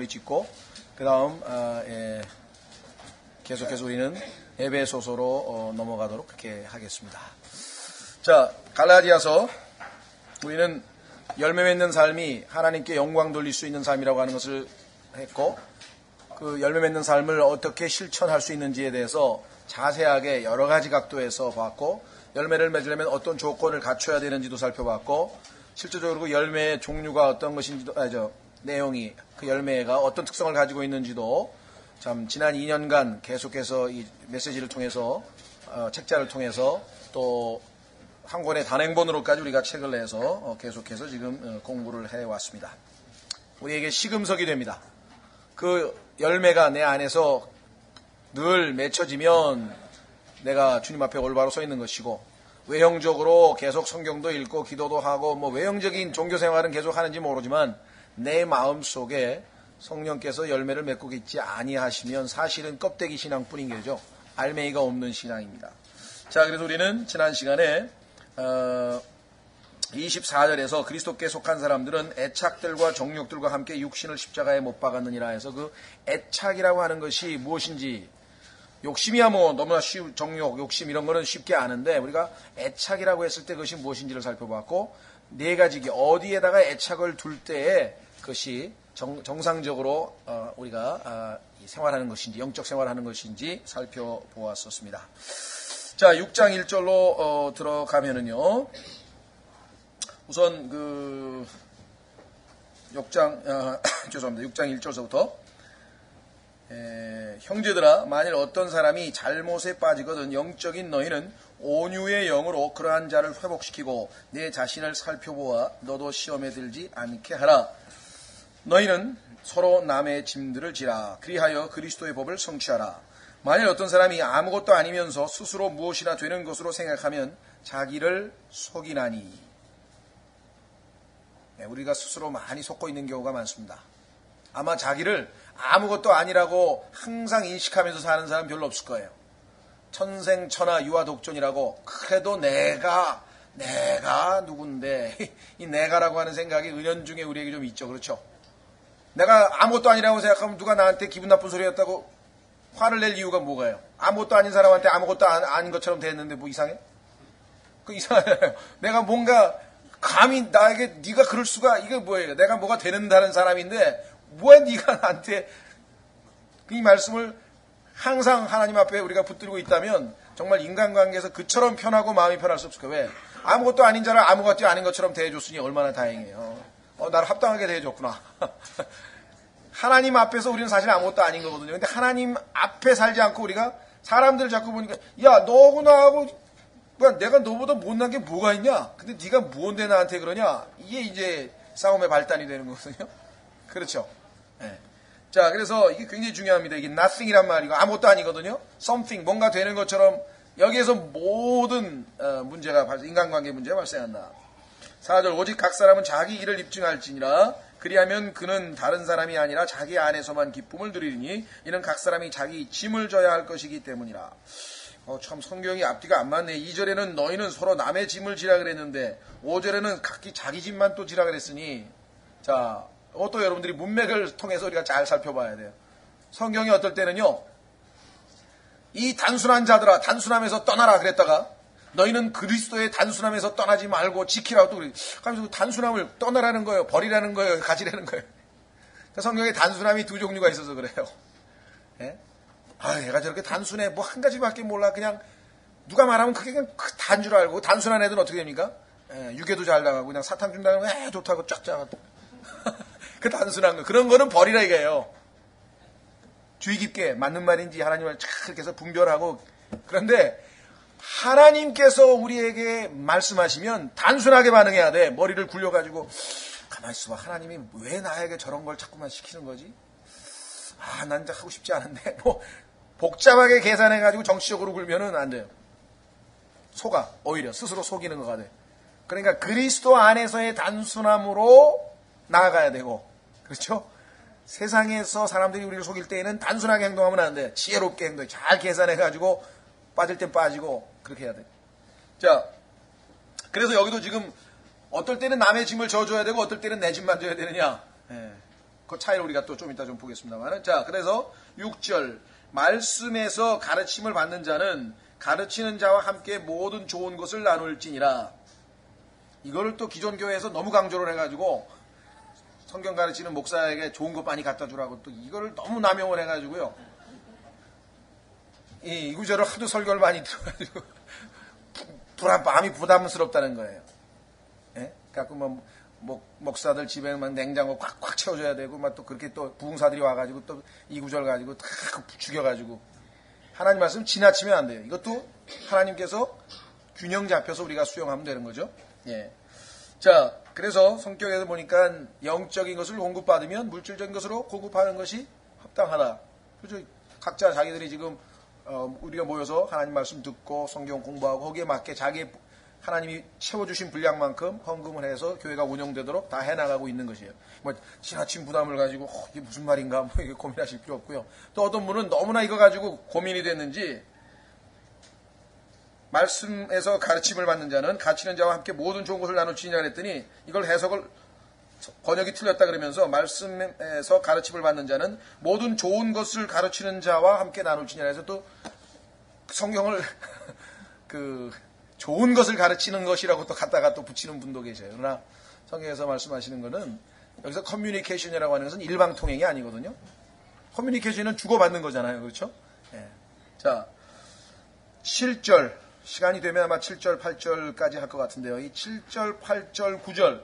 마무리 짓고 그 다음 계속해서 우리는 에베소서로 넘어가도록 그렇게 하겠습니다. 자, 갈라디아서 우리는 열매 맺는 삶이 하나님께 영광 돌릴 수 있는 삶이라고 하는 것을 했고 그 열매 맺는 삶을 어떻게 실천할 수 있는지에 대해서 자세하게 여러 가지 각도에서 봤고 열매를 맺으려면 어떤 조건을 갖춰야 되는지도 살펴봤고 실제적으로 그 열매의 종류가 어떤 것인지도 내용이 그 열매가 어떤 특성을 가지고 있는지도 참 지난 2년간 계속해서 이 메시지를 통해서 책자를 통해서 또 한 권의 단행본으로까지 우리가 책을 내서 계속해서 지금 공부를 해왔습니다. 우리에게 시금석이 됩니다. 그 열매가 내 안에서 늘 맺혀지면 내가 주님 앞에 올바로 서 있는 것이고 외형적으로 계속 성경도 읽고 기도도 하고 외형적인 종교생활은 계속 하는지 모르지만 내 마음속에 성령께서 열매를 맺고 있지 아니하시면 사실은 껍데기 신앙뿐인 거죠. 알맹이가 없는 신앙입니다. 자, 그래서 우리는 지난 시간에 24절에서 그리스도께 속한 사람들은 애착들과 정욕들과 함께 육신을 십자가에 못 박았느니라 해서 그 애착이라고 하는 것이 무엇인지 욕심이야 너무나 정욕, 욕심 이런 거는 쉽게 아는데 우리가 애착이라고 했을 때 그것이 무엇인지를 살펴봤고 네 가지 어디에다가 애착을 둘 때에 그것이 정상적으로 우리가 생활하는 것인지 영적 생활하는 것인지 살펴보았었습니다. 자, 6장 1절로 들어가면은요. 우선 그 6장 1절서부터 형제들아 만일 어떤 사람이 잘못에 빠지거든 영적인 너희는 온유의 영으로 그러한 자를 회복시키고 내 자신을 살펴보아 너도 시험에 들지 않게 하라. 너희는 서로 남의 짐들을 지라. 그리하여 그리스도의 법을 성취하라. 만일 어떤 사람이 아무것도 아니면서 스스로 무엇이나 되는 것으로 생각하면 자기를 속이나니. 우리가 스스로 많이 속고 있는 경우가 많습니다. 아마 자기를 아무것도 아니라고 항상 인식하면서 사는 사람 별로 없을 거예요. 천생천하 유아독존이라고 그래도 내가 누군데 이 내가라고 하는 생각이 은연중에 우리에게 좀 있죠. 그렇죠? 내가 아무것도 아니라고 생각하면 누가 나한테 기분 나쁜 소리 했다고 화를 낼 이유가 뭐가요? 아무것도 아닌 사람한테 아무것도 아닌 것처럼 됐는데 뭐 이상해? 그 이상해요. 내가 뭔가 감히 나에게 네가 그럴 수가 이게 뭐예요? 내가 뭐가 되는다는 사람인데 왜 네가 나한테 이 말씀을 항상 하나님 앞에 우리가 붙들고 있다면 정말 인간관계에서 그처럼 편하고 마음이 편할 수 없을 거예요. 왜? 아무것도 아닌 자를 아무것도 아닌 것처럼 대해줬으니 얼마나 다행이에요. 나를 합당하게 대해줬구나. 하나님 앞에서 우리는 사실 아무것도 아닌 거거든요. 근데 하나님 앞에 살지 않고 우리가 사람들 자꾸 보니까 야 너하고 나하고 내가 너보다 못난 게 뭐가 있냐? 근데 네가 뭔데 나한테 그러냐? 이게 이제 싸움의 발단이 되는 거거든요. 그렇죠. 네. 자, 그래서 이게 굉장히 중요합니다. 이게 nothing이란 말이고 아무것도 아니거든요. something, 뭔가 되는 것처럼 여기에서 모든 문제가 인간관계 문제가 발생한다. 4절 오직 각 사람은 자기 일을 입증할지니라. 그리하면 그는 다른 사람이 아니라 자기 안에서만 기쁨을 누리니 이는 각 사람이 자기 짐을 져야 할 것이기 때문이라. 참 성경이 앞뒤가 안 맞네. 2절에는 너희는 서로 남의 짐을 지라 그랬는데 5절에는 각기 자기 짐만 또 지라 그랬으니 자, 이것도 여러분들이 문맥을 통해서 우리가 잘 살펴봐야 돼요. 성경이 어떨 때는요. 이 단순한 자들아 단순함에서 떠나라 그랬다가 너희는 그리스도의 단순함에서 떠나지 말고 지키라고 또 그래. 그래서 단순함을 떠나라는 거예요. 버리라는 거예요. 가지라는 거예요. 성경에 단순함이 두 종류가 있어서 그래요. 예? 얘가 저렇게 단순해. 뭐 한 가지밖에 몰라. 그냥 누가 말하면 그게 그냥 단 줄 알고 단순한 애들은 어떻게 됩니까? 유괴도 잘 당하고 그냥 사탕 준다고 좋다고 쫙쫙. 그 단순한 거. 그런 거는 버리라 이거예요. 주의 깊게 맞는 말인지 하나님을 그렇게 해서 분별하고 그런데 하나님께서 우리에게 말씀하시면 단순하게 반응해야 돼. 머리를 굴려가지고 가만히 있어봐. 하나님이 왜 나에게 저런 걸 자꾸만 시키는 거지? 난 하고 싶지 않은데 뭐 복잡하게 계산해가지고 정치적으로 굴면은 안 돼요. 속아. 오히려 스스로 속이는 거가 돼. 그러니까 그리스도 안에서의 단순함으로 나아가야 되고 그렇죠? 세상에서 사람들이 우리를 속일 때에는 단순하게 행동하면 안 돼. 지혜롭게 행동해. 잘 계산해가지고 빠질 땐 빠지고 그렇게 해야 돼. 자, 그래서 여기도 지금 어떨 때는 남의 짐을 져줘야 되고 어떨 때는 내 짐만 져야 되느냐. 그 차이를 우리가 또 좀 이따 좀 보겠습니다만. 자, 그래서 6절. 말씀에서 가르침을 받는 자는 가르치는 자와 함께 모든 좋은 것을 나눌지니라. 이거를 또 기존 교회에서 너무 강조를 해가지고 성경 가르치는 목사에게 좋은 것 많이 갖다 주라고 또 이거를 너무 남용을 해가지고요. 이 구절을 하도 설교를 많이 들어가지고 마음이 부담스럽다는 거예요. 예? 그래갖고 목사들 집에 막 냉장고 꽉꽉 채워줘야 되고 막 또 그렇게 또 부흥사들이 와가지고 또 이 구절 가지고 다 죽여가지고 하나님 말씀 지나치면 안 돼요. 이것도 하나님께서 균형 잡혀서 우리가 수용하면 되는 거죠. 예. 자, 그래서 성격에서 보니까 영적인 것을 공급받으면 물질적인 것으로 공급하는 것이 합당하다. 그죠? 각자 자기들이 지금 우리가 모여서 하나님 말씀 듣고 성경 공부하고 거기에 맞게 자기 하나님이 채워주신 분량만큼 헌금을 해서 교회가 운영되도록 다 해나가고 있는 것이에요. 뭐 지나친 부담을 가지고 이게 무슨 말인가 뭐 이게 고민하실 필요 없고요. 또 어떤 분은 너무나 이거 가지고 고민이 됐는지 말씀에서 가르침을 받는 자는 가르치는 자와 함께 모든 좋은 것을 나누치냐 그랬더니 이걸 해석을 번역이 틀렸다 그러면서 말씀에서 가르침을 받는 자는 모든 좋은 것을 가르치는 자와 함께 나누치냐 해서 또 성경을 좋은 것을 가르치는 것이라고 또 갖다가 또 붙이는 분도 계셔요. 그러나 성경에서 말씀하시는 것은 여기서 커뮤니케이션이라고 하는 것은 일방통행이 아니거든요. 커뮤니케이션은 주고받는 거잖아요. 그렇죠? 예. 자, 7절 시간이 되면 아마 7절, 8절까지 할 것 같은데요. 이 7절, 8절, 9절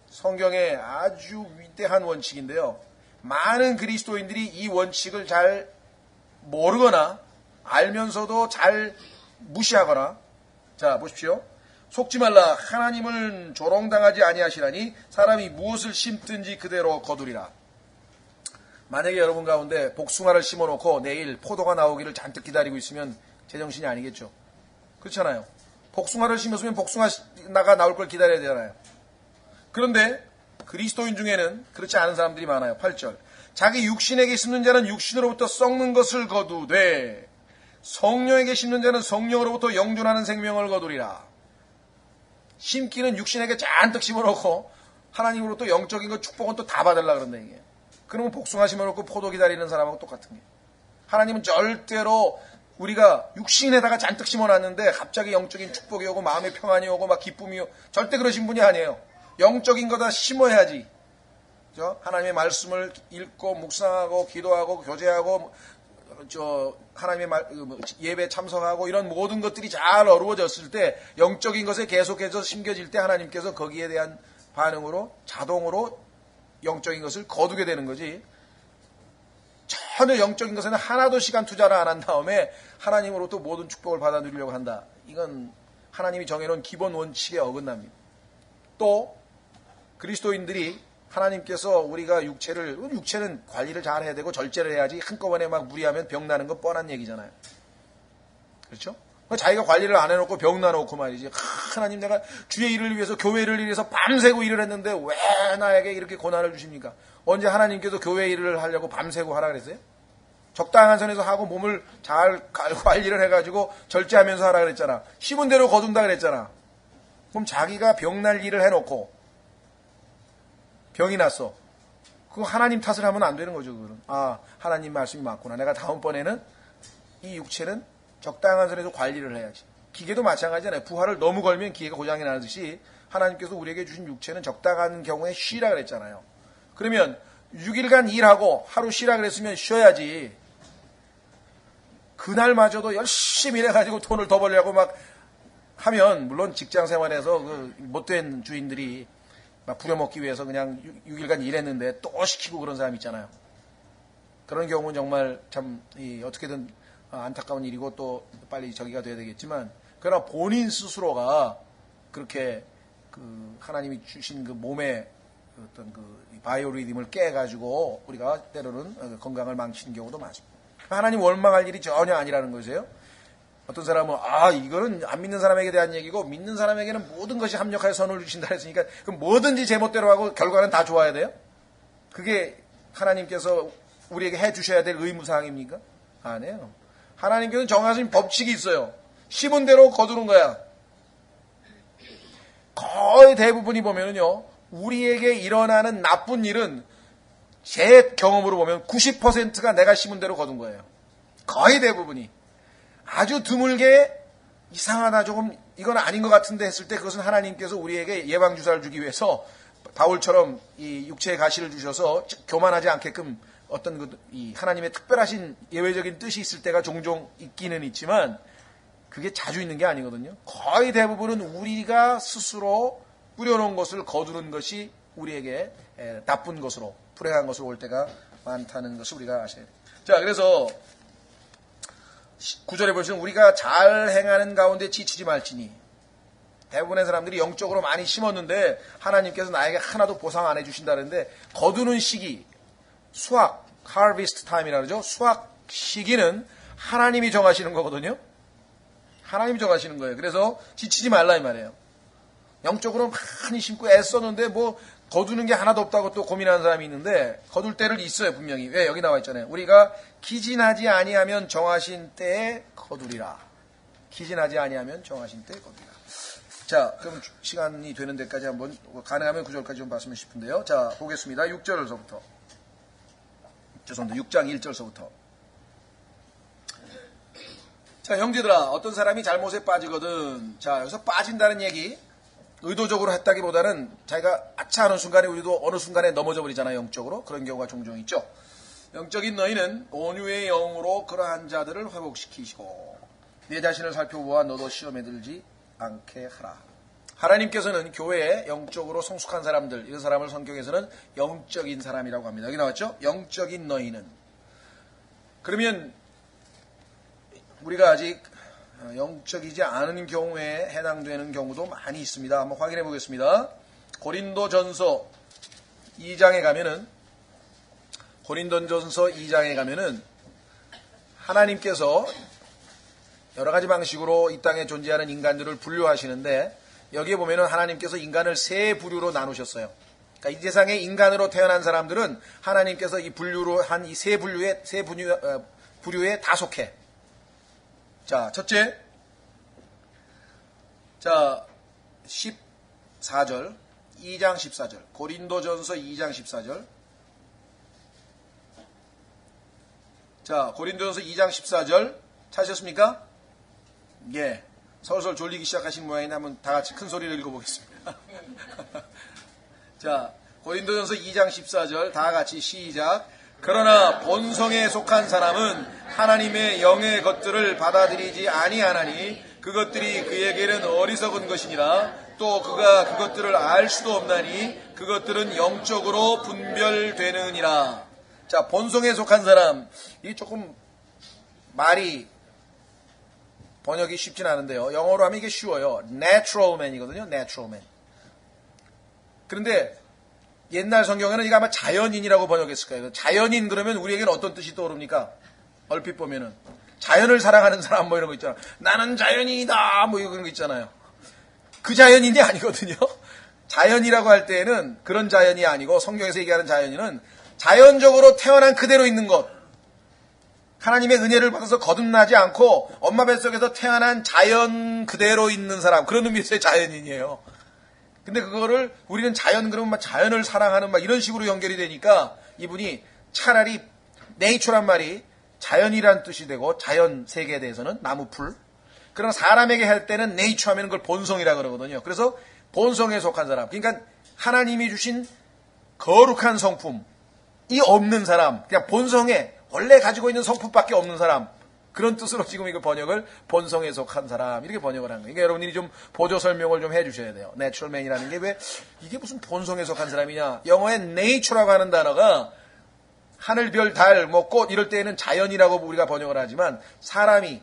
성경의 아주 위대한 원칙인데요. 많은 그리스도인들이 이 원칙을 잘 모르거나 알면서도 잘 무시하거나 자 보십시오. 속지 말라 하나님을 조롱당하지 아니하시라니 사람이 무엇을 심든지 그대로 거두리라. 만약에 여러분 가운데 복숭아를 심어놓고 내일 포도가 나오기를 잔뜩 기다리고 있으면 제정신이 아니겠죠. 그렇잖아요. 복숭아를 심었으면 복숭아가 나올 걸 기다려야 되잖아요. 그런데 그리스도인 중에는 그렇지 않은 사람들이 많아요. 8절 자기 육신에게 심는 자는 육신으로부터 썩는 것을 거두되 성령에게 심는 자는 성령으로부터 영존하는 생명을 거두리라. 심기는 육신에게 잔뜩 심어놓고 하나님으로부터 영적인 것 축복은 또 다 받으려고 그런다 이게. 그러면 복숭아 심어놓고 포도 기다리는 사람하고 똑같은 게. 하나님은 절대로 우리가 육신에다가 잔뜩 심어놨는데 갑자기 영적인 축복이 오고 마음의 평안이 오고 막 기쁨이 오고 절대 그러신 분이 아니에요. 영적인 거다 심어야지. 그죠? 하나님의 말씀을 읽고 묵상하고 기도하고 교제하고 하나님의 예배 참석하고 이런 모든 것들이 잘 어우러졌을 때 영적인 것에 계속해서 심겨질 때 하나님께서 거기에 대한 반응으로 자동으로 영적인 것을 거두게 되는 거지. 전혀 영적인 것에는 하나도 시간 투자를 안 한 다음에 하나님으로부터 모든 축복을 받아 누리려고 한다. 이건 하나님이 정해놓은 기본 원칙에 어긋납니다. 또 그리스도인들이 하나님께서 우리가 육체는 관리를 잘 해야 되고 절제를 해야지 한꺼번에 막 무리하면 병 나는 건 뻔한 얘기잖아요. 그렇죠? 자기가 관리를 안 해놓고 병 나놓고 말이지. 하나님 내가 주의 일을 위해서 교회를 위해서 밤새고 일을 했는데 왜 나에게 이렇게 고난을 주십니까? 언제 하나님께서 교회 일을 하려고 밤새고 하라 그랬어요? 적당한 선에서 하고 몸을 잘 관리를 해가지고 절제하면서 하라 그랬잖아. 심은 대로 거둔다 그랬잖아. 그럼 자기가 병날 일을 해놓고 병이 났어. 그거 하나님 탓을 하면 안 되는 거죠. 그건. 아, 하나님 말씀이 맞구나. 내가 다음번에는 이 육체는 적당한 선에서 관리를 해야지. 기계도 마찬가지잖아요. 부하를 너무 걸면 기계가 고장이 나듯이 하나님께서 우리에게 주신 육체는 적당한 경우에 쉬라 그랬잖아요. 그러면 6일간 일하고 하루 쉬라 그랬으면 쉬어야지. 그날마저도 열심히 일해가지고 돈을 더 벌려고 막 하면 물론 직장 생활에서 그 못된 주인들이 막 부려먹기 위해서 그냥 6일간 일했는데 또 시키고 그런 사람 있잖아요. 그런 경우는 정말 참 어떻게든 안타까운 일이고 또 빨리 저기가 돼야 되겠지만 그러나 본인 스스로가 그렇게 그 하나님이 주신 그 몸의 어떤 그 바이오리듬을 깨가지고 우리가 때로는 건강을 망치는 경우도 많습니다. 하나님 원망할 일이 전혀 아니라는 것이에요. 어떤 사람은 이거는 안 믿는 사람에게 대한 얘기고 믿는 사람에게는 모든 것이 합력하여 선을 주신다 했으니까 그럼 뭐든지 제멋대로 하고 결과는 다 좋아야 돼요? 그게 하나님께서 우리에게 해 주셔야 될 의무사항입니까? 아니에요. 하나님께서는 정하신 법칙이 있어요. 심은 대로 거두는 거야. 거의 대부분이 보면은요, 우리에게 일어나는 나쁜 일은 제 경험으로 보면 90%가 내가 심은 대로 거둔 거예요. 거의 대부분이. 아주 드물게 이상하다, 조금 이건 아닌 것 같은데 했을 때 그것은 하나님께서 우리에게 예방주사를 주기 위해서 바울처럼 이 육체의 가시를 주셔서 교만하지 않게끔 어떤 이 하나님의 특별하신 예외적인 뜻이 있을 때가 종종 있기는 있지만 그게 자주 있는 게 아니거든요. 거의 대부분은 우리가 스스로 뿌려놓은 것을 거두는 것이 우리에게 나쁜 것으로, 불행한 것으로 올 때가 많다는 것을 우리가 아셔야 돼요. 자, 그래서 9절에 보시면 우리가 잘 행하는 가운데 지치지 말지니, 대부분의 사람들이 영적으로 많이 심었는데 하나님께서 나에게 하나도 보상 안 해주신다는데, 거두는 시기, 수확, harvest time이라 그러죠. 수확 시기는 하나님이 정하시는 거거든요. 하나님이 정하시는 거예요. 그래서 지치지 말라 이 말이에요. 영적으로 많이 심고 애썼는데 뭐 거두는 게 하나도 없다고 또 고민하는 사람이 있는데, 거둘 때를 있어요, 분명히. 왜? 여기 나와 있잖아요. 우리가 기진하지 아니하면 정하신 때에 거두리라. 기진하지 아니하면 정하신 때에 거두리라. 자, 그럼 시간이 되는 데까지 한번, 가능하면 9절까지 좀 봤으면 싶은데요. 자, 보겠습니다. 6절서부터. 죄송합니다. 6장 1절서부터. 자, 형제들아, 어떤 사람이 잘못에 빠지거든. 자, 여기서 빠진다는 얘기, 의도적으로 했다기보다는 자기가 아차 하는 순간에 우리도 어느 순간에 넘어져 버리잖아요, 영적으로. 그런 경우가 종종 있죠. 영적인 너희는 온유의 영으로 그러한 자들을 회복시키시고 내 자신을 살펴보아 너도 시험에 들지 않게 하라. 하나님께서는 교회에 영적으로 성숙한 사람들, 이런 사람을 성경에서는 영적인 사람이라고 합니다. 여기 나왔죠? 영적인 너희는. 그러면 우리가 아직 영적이지 않은 경우에 해당되는 경우도 많이 있습니다. 한번 확인해 보겠습니다. 고린도전서 2장에 가면은, 하나님께서 여러 가지 방식으로 이 땅에 존재하는 인간들을 분류하시는데, 여기에 보면은 하나님께서 인간을 세 부류로 나누셨어요. 그러니까 이 세상에 인간으로 태어난 사람들은 하나님께서 이 분류로 한 이 세 부류에 다 속해. 자, 첫째. 자, 14절. 2장 14절. 고린도전서 2장 14절. 자, 고린도전서 2장 14절. 찾으셨습니까? 예. 설설 졸리기 시작하신 모양인데 한번 다 같이 큰 소리를 읽어보겠습니다. 자, 고린도전서 2장 14절. 다 같이 시작. 그러나 본성에 속한 사람은 하나님의 영의 것들을 받아들이지 아니하나니 그것들이 그에게는 어리석은 것이니라. 또 그가 그것들을 알 수도 없나니 그것들은 영적으로 분별되느니라. 자, 본성에 속한 사람, 이게 조금 말이 번역이 쉽진 않은데요. 영어로 하면 이게 쉬워요. natural man이거든요. natural man. 그런데 옛날 성경에는 이거 아마 자연인이라고 번역했을 거예요. 자연인 그러면 우리에게는 어떤 뜻이 떠오릅니까? 얼핏 보면은 자연을 사랑하는 사람 뭐 이런 거 있잖아. 나는 자연인이다 뭐 이런 거 있잖아요. 그 자연인이 아니거든요. 자연이라고 할 때에는 그런 자연이 아니고, 성경에서 얘기하는 자연인은 자연적으로 태어난 그대로 있는 것, 하나님의 은혜를 받아서 거듭나지 않고 엄마 뱃속에서 태어난 자연 그대로 있는 사람, 그런 의미에서의 자연인이에요. 근데 그거를 우리는 자연 그러면 막 자연을 사랑하는 막 이런 식으로 연결이 되니까 이분이 차라리 네이처란 말이 자연이란 뜻이 되고, 자연 세계에 대해서는 나무풀, 그러나 사람에게 할 때는 네이처 하면 그걸 본성이라 그러거든요. 그래서 본성에 속한 사람, 그러니까 하나님이 주신 거룩한 성품이 없는 사람, 그냥 본성에 원래 가지고 있는 성품밖에 없는 사람, 그런 뜻으로 지금 이거 번역을 본성에 속한 사람 이렇게 번역을 한 거예요. 그러니까 여러분들이 좀 보조 설명을 좀 해주셔야 돼요. 내추럴 맨이라는 게 왜 이게 무슨 본성에 속한 사람이냐. 영어의 nature라고 하는 단어가 하늘, 별, 달, 뭐 꽃 이럴 때에는 자연이라고 우리가 번역을 하지만, 사람이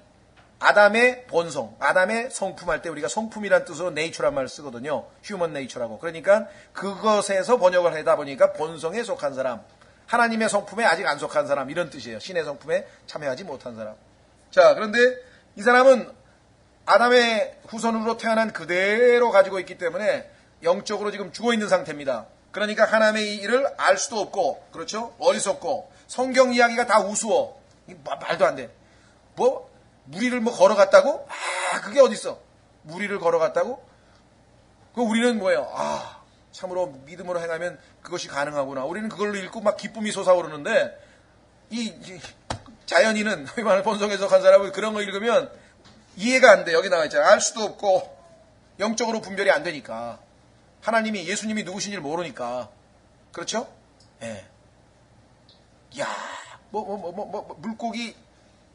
아담의 본성, 아담의 성품할 때 우리가 성품이란 뜻으로 nature란 말을 쓰거든요. human nature라고. 그러니까 그것에서 번역을 하다 보니까 본성에 속한 사람, 하나님의 성품에 아직 안 속한 사람, 이런 뜻이에요. 신의 성품에 참여하지 못한 사람. 자, 그런데 이 사람은 아담의 후손으로 태어난 그대로 가지고 있기 때문에 영적으로 지금 죽어있는 상태입니다. 그러니까 하나님의 일을 알 수도 없고, 그렇죠? 어리석고, 성경 이야기가 다 우스워. 말도 안 돼. 뭐 무리를 뭐 걸어갔다고? 그게 어딨어? 무리를 걸어갔다고? 그 우리는 뭐예요? 참으로 믿음으로 행하면 그것이 가능하구나. 우리는 그걸로 읽고 막 기쁨이 솟아오르는데 이 자연인은 본성에 속한 사람은 그런 거 읽으면 이해가 안 돼. 여기 나와 있잖아. 알 수도 없고 영적으로 분별이 안 되니까. 하나님이 예수님이 누구신지를 모르니까. 그렇죠? 예. 야, 물고기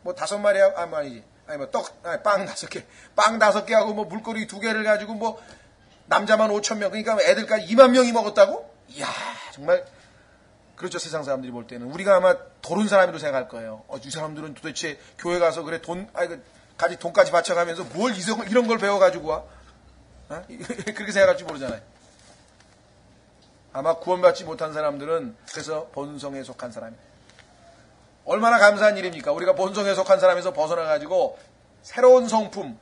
5마리 아니지. 아니 빵 5개. 빵 5개 하고 물고기 2개를 가지고 남자만 5,000명. 그러니까 애들까지 2만 명이 먹었다고? 이야, 정말 그렇죠. 세상 사람들이 볼 때는 우리가 아마 도른 사람이라고 생각할 거예요. 이 사람들은 도대체 교회 가서 그래 돈까지 바쳐가면서 뭘 이런 걸 배워가지고 와? 그렇게 생각할지 모르잖아요. 아마 구원받지 못한 사람들은 그래서 본성에 속한 사람이에요. 얼마나 감사한 일입니까? 우리가 본성에 속한 사람에서 벗어나가지고 새로운 성품,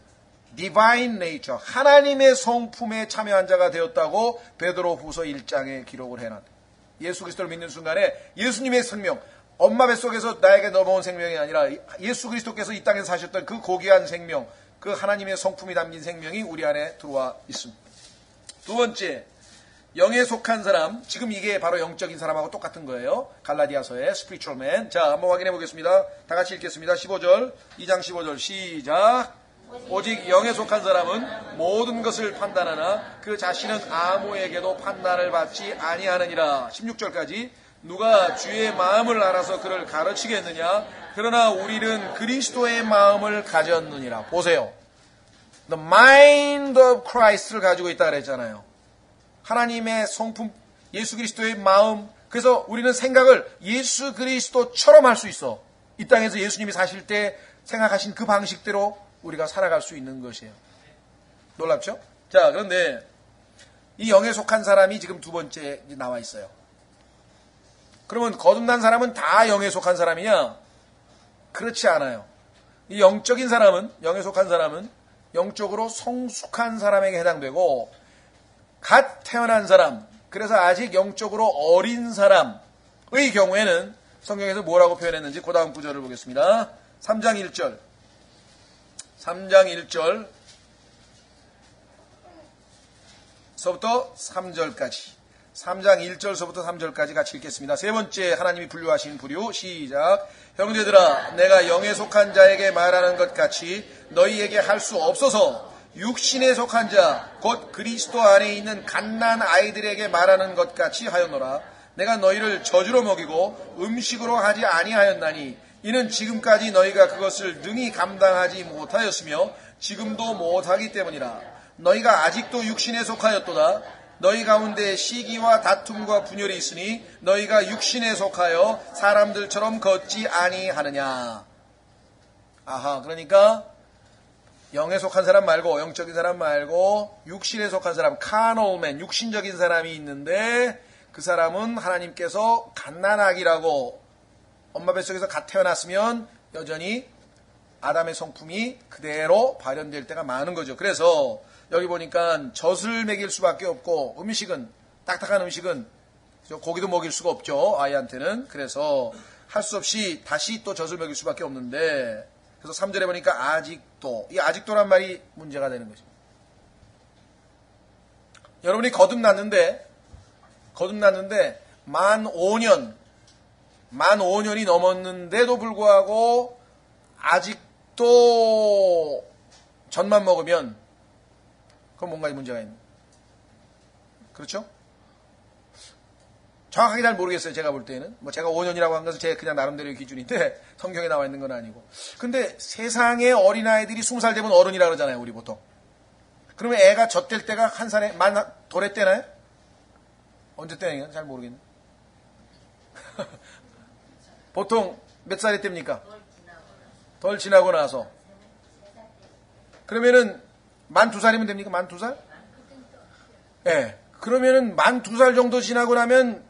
Divine Nature, 하나님의 성품에 참여한 자가 되었다고 베드로후서 1장에 기록을 해놨다. 예수 그리스도를 믿는 순간에 예수님의 생명, 엄마 뱃속에서 나에게 넘어온 생명이 아니라 예수 그리스도께서 이 땅에서 사셨던 그 고귀한 생명, 그 하나님의 성품이 담긴 생명이 우리 안에 들어와 있습니다. 두 번째, 영에 속한 사람, 지금 이게 바로 영적인 사람하고 똑같은 거예요. 갈라디아서의 spiritual man. 자, 한번 확인해 보겠습니다. 다 같이 읽겠습니다. 15절, 2장 15절 시작. 오직 영에 속한 사람은 모든 것을 판단하나 그 자신은 아무에게도 판단을 받지 아니하느니라. 16절까지 누가 주의 마음을 알아서 그를 가르치겠느냐. 그러나 우리는 그리스도의 마음을 가졌느니라. 보세요. The mind of Christ를 가지고 있다 그랬잖아요. 하나님의 성품, 예수 그리스도의 마음. 그래서 우리는 생각을 예수 그리스도처럼 할 수 있어. 이 땅에서 예수님이 사실 때 생각하신 그 방식대로 우리가 살아갈 수 있는 것이에요. 놀랍죠? 자, 그런데 이 영에 속한 사람이 지금 두 번째 나와 있어요. 그러면 거듭난 사람은 다 영에 속한 사람이냐? 그렇지 않아요. 이 영적인 사람은, 영에 속한 사람은 영적으로 성숙한 사람에게 해당되고, 갓 태어난 사람, 그래서 아직 영적으로 어린 사람의 경우에는 성경에서 뭐라고 표현했는지 그 다음 구절을 보겠습니다. 3장 1절. 3장 1절 서부터 3절까지. 3장 1절서부터 3절까지 같이 읽겠습니다. 세 번째 하나님이 분류하신 부류 시작. 형제들아 내가 영에 속한 자에게 말하는 것 같이 너희에게 할 수 없어서 육신에 속한 자 곧 그리스도 안에 있는 갓난 아이들에게 말하는 것 같이 하였노라. 내가 너희를 저주로 먹이고 음식으로 하지 아니하였나니 이는 지금까지 너희가 그것을 능히 감당하지 못하였으며 지금도 못하기 때문이라. 너희가 아직도 육신에 속하였도다. 너희 가운데 시기와 다툼과 분열이 있으니 너희가 육신에 속하여 사람들처럼 걷지 아니하느냐. 아하, 그러니까 영에 속한 사람 말고, 영적인 사람 말고 육신에 속한 사람, carnal man, 육신적인 사람이 있는데 그 사람은 하나님께서 갓난아기라고, 엄마 뱃속에서 갓 태어났으면 여전히 아담의 성품이 그대로 발현될 때가 많은 거죠. 그래서 여기 보니까 젖을 먹일 수밖에 없고, 음식은, 딱딱한 음식은 고기도 먹일 수가 없죠, 아이한테는. 그래서 할 수 없이 다시 또 젖을 먹일 수밖에 없는데, 그래서 3절에 보니까 아직도, 이 아직도란 말이 문제가 되는 거죠. 여러분이 거듭났는데 만 5년이 넘었는데도 불구하고 아직도 젖만 먹으면 그건 뭔가 문제가 있는. 그렇죠? 정확하게 잘 모르겠어요. 제가 볼 때는. 제가 5년이라고 한 것은 제 그냥 나름대로의 기준인데 성경에 나와 있는 건 아니고. 근데 세상의 어린아이들이 20살 되면 어른이라고 그러잖아요. 우리 보통. 그러면 애가 젖될 때가 한 살에 도래 때나요? 언제 때나요? 잘 모르겠네. 보통 몇 살이 때입니까? 덜 지나고 나서. 그러면은 만 2살이면 됩니까? 만 2살? 예. 네. 그러면은 만 2살 정도 지나고 나면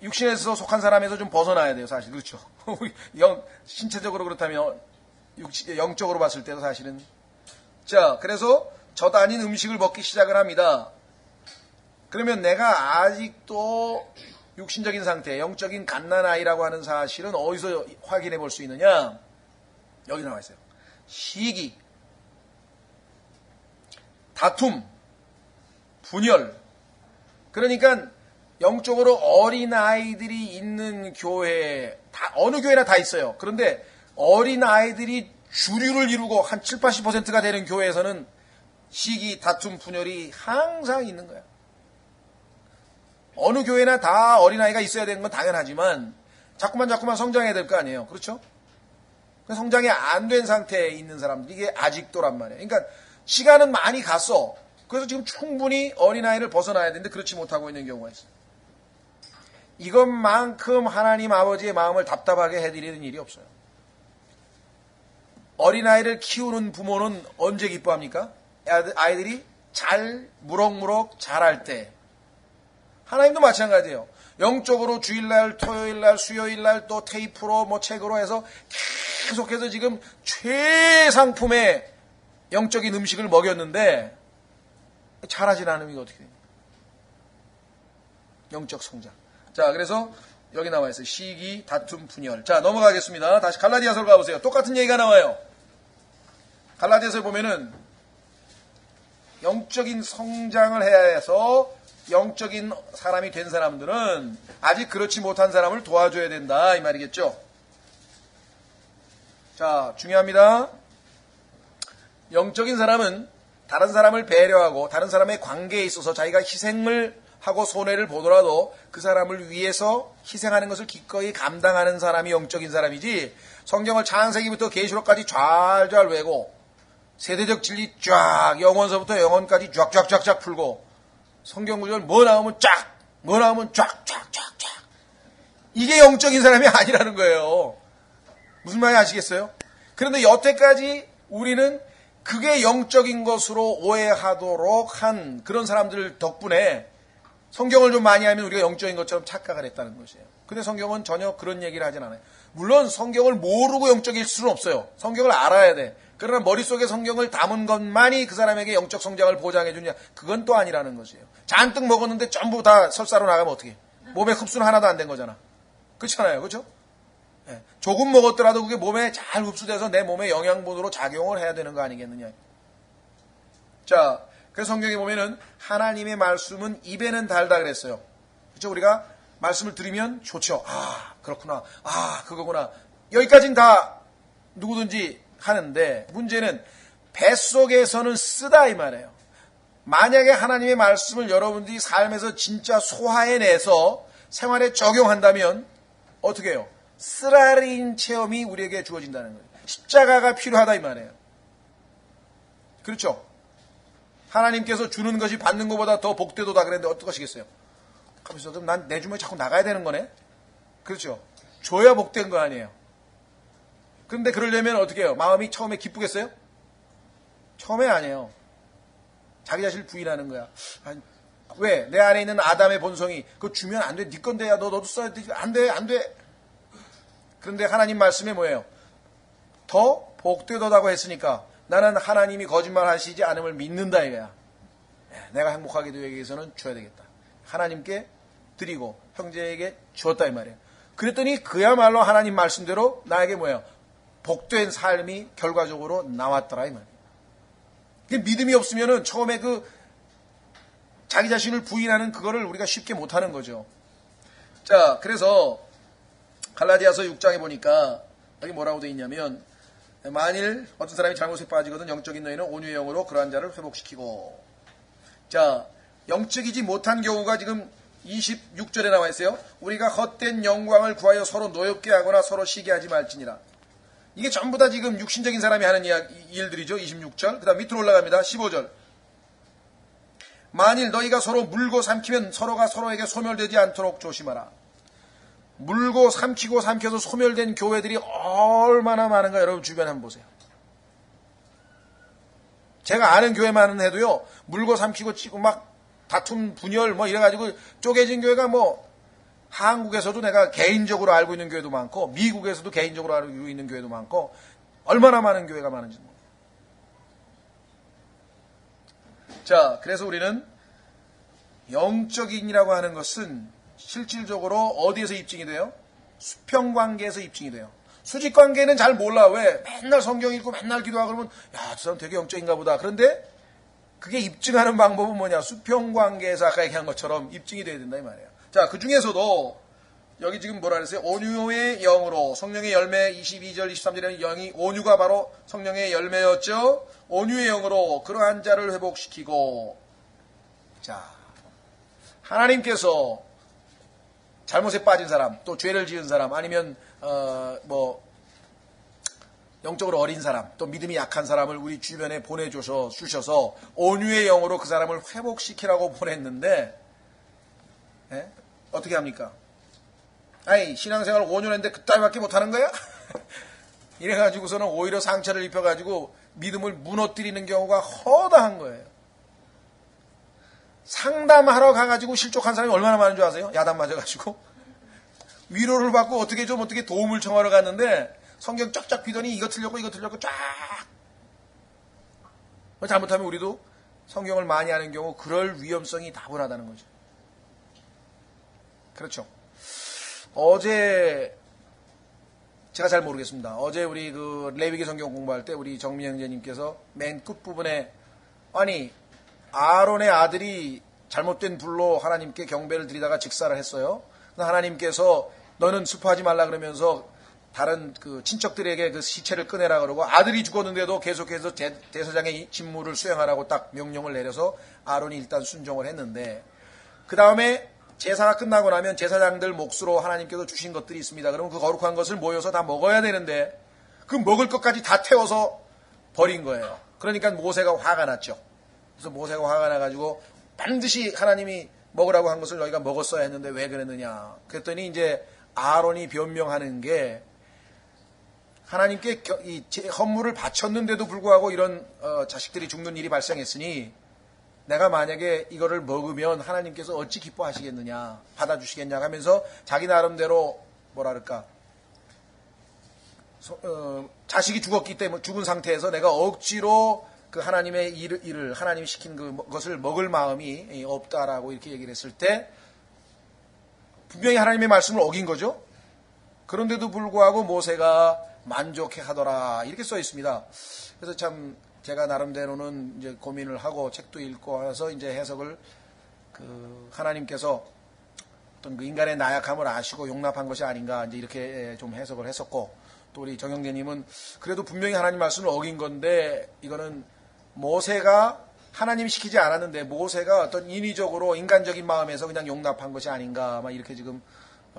육신에서 속한 사람에서 좀 벗어나야 돼요, 사실. 그렇죠. 신체적으로 그렇다면, 영적으로 봤을 때도 사실은. 자, 그래서 젖 아닌 음식을 먹기 시작을 합니다. 그러면 내가 아직도 육신적인 상태, 영적인 갓난아이라고 하는 사실은 어디서 확인해 볼 수 있느냐? 여기 나와 있어요. 시기, 다툼, 분열, 그러니까 영적으로 어린아이들이 있는 교회, 어느 교회나 다 있어요. 그런데 어린아이들이 주류를 이루고 한 7, 80%가 되는 교회에서는 시기, 다툼, 분열이 항상 있는 거야. 어느 교회나 다 어린아이가 있어야 되는 건 당연하지만 자꾸만 성장해야 될 거 아니에요. 그렇죠? 성장이 안 된 상태에 있는 사람들이 이게 아직도란 말이에요. 그러니까 시간은 많이 갔어. 그래서 지금 충분히 어린아이를 벗어나야 되는데 그렇지 못하고 있는 경우가 있어요. 이것만큼 하나님 아버지의 마음을 답답하게 해드리는 일이 없어요. 어린아이를 키우는 부모는 언제 기뻐합니까? 아이들이 잘 무럭무럭 자랄 때. 하나님도 마찬가지예요. 영적으로 주일날, 토요일날, 수요일날 또 테이프로 책으로 해서 계속해서 지금 최상품의 영적인 음식을 먹였는데 잘하진 않으면 이거 어떻게 됩니까? 영적 성장. 자, 그래서 여기 나와 있어요. 시기, 다툼, 분열. 자, 넘어가겠습니다. 다시 갈라디아서로 가보세요. 똑같은 얘기가 나와요. 갈라디아서에 보면은 영적인 성장을 해야 해서 영적인 사람이 된 사람들은 아직 그렇지 못한 사람을 도와줘야 된다 이 말이겠죠. 자, 중요합니다. 영적인 사람은 다른 사람을 배려하고 다른 사람의 관계에 있어서 자기가 희생을 하고 손해를 보더라도 그 사람을 위해서 희생하는 것을 기꺼이 감당하는 사람이 영적인 사람이지, 성경을 창세기부터 계시록까지 좔좔 외고 세대적 진리 쫙 영원서부터 영원까지 쫙쫙쫙쫙 풀고 성경 구절 뭐 나오면 쫙, 뭐 나오면 쫙쫙쫙쫙, 이게 영적인 사람이 아니라는 거예요. 무슨 말인지 아시겠어요? 그런데 여태까지 우리는 그게 영적인 것으로 오해하도록 한 그런 사람들 덕분에 성경을 좀 많이 알면 우리가 영적인 것처럼 착각을 했다는 것이에요. 근데 성경은 전혀 그런 얘기를 하진 않아요. 물론 성경을 모르고 영적일 수는 없어요. 성경을 알아야 돼. 그러나 머릿속에 성경을 담은 것만이 그 사람에게 영적 성장을 보장해 주냐, 그건 또 아니라는 것이에요. 잔뜩 먹었는데 전부 다 설사로 나가면 어떻게 해? 몸에 흡수는 하나도 안 된 거잖아. 그렇잖아요. 그렇죠? 예. 조금 먹었더라도 그게 몸에 잘 흡수돼서 내 몸에 영양분으로 작용을 해야 되는 거 아니겠느냐. 자, 그래서 성경에 보면은 하나님의 말씀은 입에는 달다 그랬어요. 그렇죠? 우리가 말씀을 들으면 좋죠. 아, 그렇구나. 아, 그거구나. 여기까지는 다 누구든지 하는데 문제는 뱃속에서는 쓰다 이 말이에요. 만약에 하나님의 말씀을 여러분들이 삶에서 진짜 소화해내서 생활에 적용한다면 어떻게 해요? 쓰라린 체험이 우리에게 주어진다는 거예요. 십자가가 필요하다 이 말이에요. 그렇죠? 하나님께서 주는 것이 받는 것보다 더 복되도다 그랬는데 어떡하시겠어요? 가면서 난 내 주머니 자꾸 나가야 되는 거네? 그렇죠? 줘야 복된 거 아니에요? 그런데 그러려면 어떻게 해요? 마음이 처음에 기쁘겠어요? 처음에 아니에요. 자기 자신을 부인하는 거야. 아니, 왜? 내 안에 있는 아담의 본성이 그거 주면 안 돼. 네 건데야. 너도 써야 되지. 안 돼. 안 돼. 그런데 하나님 말씀에 뭐예요? 더 복되도다고 했으니까 나는 하나님이 거짓말 하시지 않음을 믿는다 이거야. 내가 행복하게 되기 위해서는 줘야 되겠다. 하나님께 드리고 형제에게 주었다 이 말이에요. 그랬더니 그야말로 하나님 말씀대로 나에게 뭐예요? 복된 삶이 결과적으로 나왔더라 이 말이에요. 믿음이 없으면은 처음에 그 자기 자신을 부인하는 그거를 우리가 쉽게 못하는 거죠. 자, 그래서 갈라디아서 6장에 보니까 여기 뭐라고 되어 있냐면, 만일 어떤 사람이 잘못에 빠지거든 영적인 너희는 온유의 영으로 그러한 자를 회복시키고. 자, 영적이지 못한 경우가 지금 26절에 나와 있어요. 우리가 헛된 영광을 구하여 서로 노엽게 하거나 서로 시기 하지 말지니라. 이게 전부 다 지금 육신적인 사람이 하는 일들이죠. 26절. 그 다음 밑으로 올라갑니다. 15절. 만일 너희가 서로 물고 삼키면 서로가 서로에게 소멸되지 않도록 조심하라. 물고 삼키고 삼켜서 소멸된 교회들이 얼마나 많은가 여러분 주변에 한번 보세요. 제가 아는 교회만 해도요, 물고 삼키고 치고 막 다툼 분열 뭐 이래가지고 쪼개진 교회가 뭐 한국에서도 내가 개인적으로 알고 있는 교회도 많고 미국에서도 개인적으로 알고 있는 교회도 많고 얼마나 많은 교회가 많은지 모르겠어요. 자, 그래서 우리는 영적인이라고 하는 것은 실질적으로 어디에서 입증이 돼요? 수평관계에서 입증이 돼요. 수직관계는 잘 몰라. 왜? 맨날 성경 읽고 맨날 기도하고 그러면 야, 저 사람 되게 영적인가 보다. 그런데 그게 입증하는 방법은 뭐냐? 수평관계에서 아까 얘기한 것처럼 입증이 돼야 된다 이 말이에요. 자, 그 중에서도 여기 지금 뭐라 그랬어요? 온유의 영으로 성령의 열매 22절 23절에는 영이 온유가 바로 성령의 열매였죠. 온유의 영으로 그러한 자를 회복시키고, 자, 하나님께서 잘못에 빠진 사람, 또 죄를 지은 사람, 아니면 영적으로 어린 사람, 또 믿음이 약한 사람을 우리 주변에 보내주셔서 온유의 영으로 그 사람을 회복시키라고 보냈는데, 예? 어떻게 합니까? 아니, 신앙생활 5년 했는데 그따위밖에 못하는 거야? 이래가지고서는 오히려 상처를 입혀가지고 믿음을 무너뜨리는 경우가 허다한 거예요. 상담하러 가가지고 실족한 사람이 얼마나 많은 줄 아세요? 야단 맞아가지고. 위로를 받고 어떻게 도움을 청하러 갔는데 성경 쫙쫙 비더니 이거 틀렸고 쫙. 잘못하면 우리도 성경을 많이 하는 경우 그럴 위험성이 다분하다는 거죠. 그렇죠. 어제 제가 잘 모르겠습니다. 어제 우리 그 레위기 성경 공부할 때 우리 정미 형제님께서 맨 끝부분에 아니 아론의 아들이 잘못된 불로 하나님께 경배를 드리다가 직사를 했어요. 하나님께서 너는 슬퍼하지 말라 그러면서 다른 그 친척들에게 그 시체를 꺼내라 그러고 아들이 죽었는데도 계속해서 대제사장의 직무를 수행하라고 딱 명령을 내려서 아론이 일단 순종을 했는데 그 다음에 제사가 끝나고 나면 제사장들 몫으로 하나님께서 주신 것들이 있습니다. 그러면 그 거룩한 것을 모여서 다 먹어야 되는데 그 먹을 것까지 다 태워서 버린 거예요. 그러니까 모세가 화가 났죠. 그래서 모세가 화가 나가지고 반드시 하나님이 먹으라고 한 것을 너희가 먹었어야 했는데 왜 그랬느냐. 그랬더니 이제 아론이 변명하는 게 하나님께 이 헌물을 바쳤는데도 불구하고 이런 자식들이 죽는 일이 발생했으니 내가 만약에 이거를 먹으면 하나님께서 어찌 기뻐하시겠느냐, 받아주시겠냐 하면서 자기 나름대로 뭐랄까 자식이 죽었기 때문에 죽은 상태에서 내가 억지로 그 하나님의 일을 하나님이 시킨 그것을 먹을 마음이 없다라고 이렇게 얘기를 했을 때 분명히 하나님의 말씀을 어긴 거죠. 그런데도 불구하고 모세가 만족해 하더라 이렇게 써 있습니다. 그래서 참 제가 나름대로는 이제 고민을 하고 책도 읽고 해서 이제 해석을 그 하나님께서 어떤 그 인간의 나약함을 아시고 용납한 것이 아닌가 이제 이렇게 좀 해석을 했었고 또 우리 정영재님은 그래도 분명히 하나님 말씀을 어긴 건데 이거는 모세가 하나님이 시키지 않았는데 모세가 어떤 인위적으로 인간적인 마음에서 그냥 용납한 것이 아닌가 막 이렇게 지금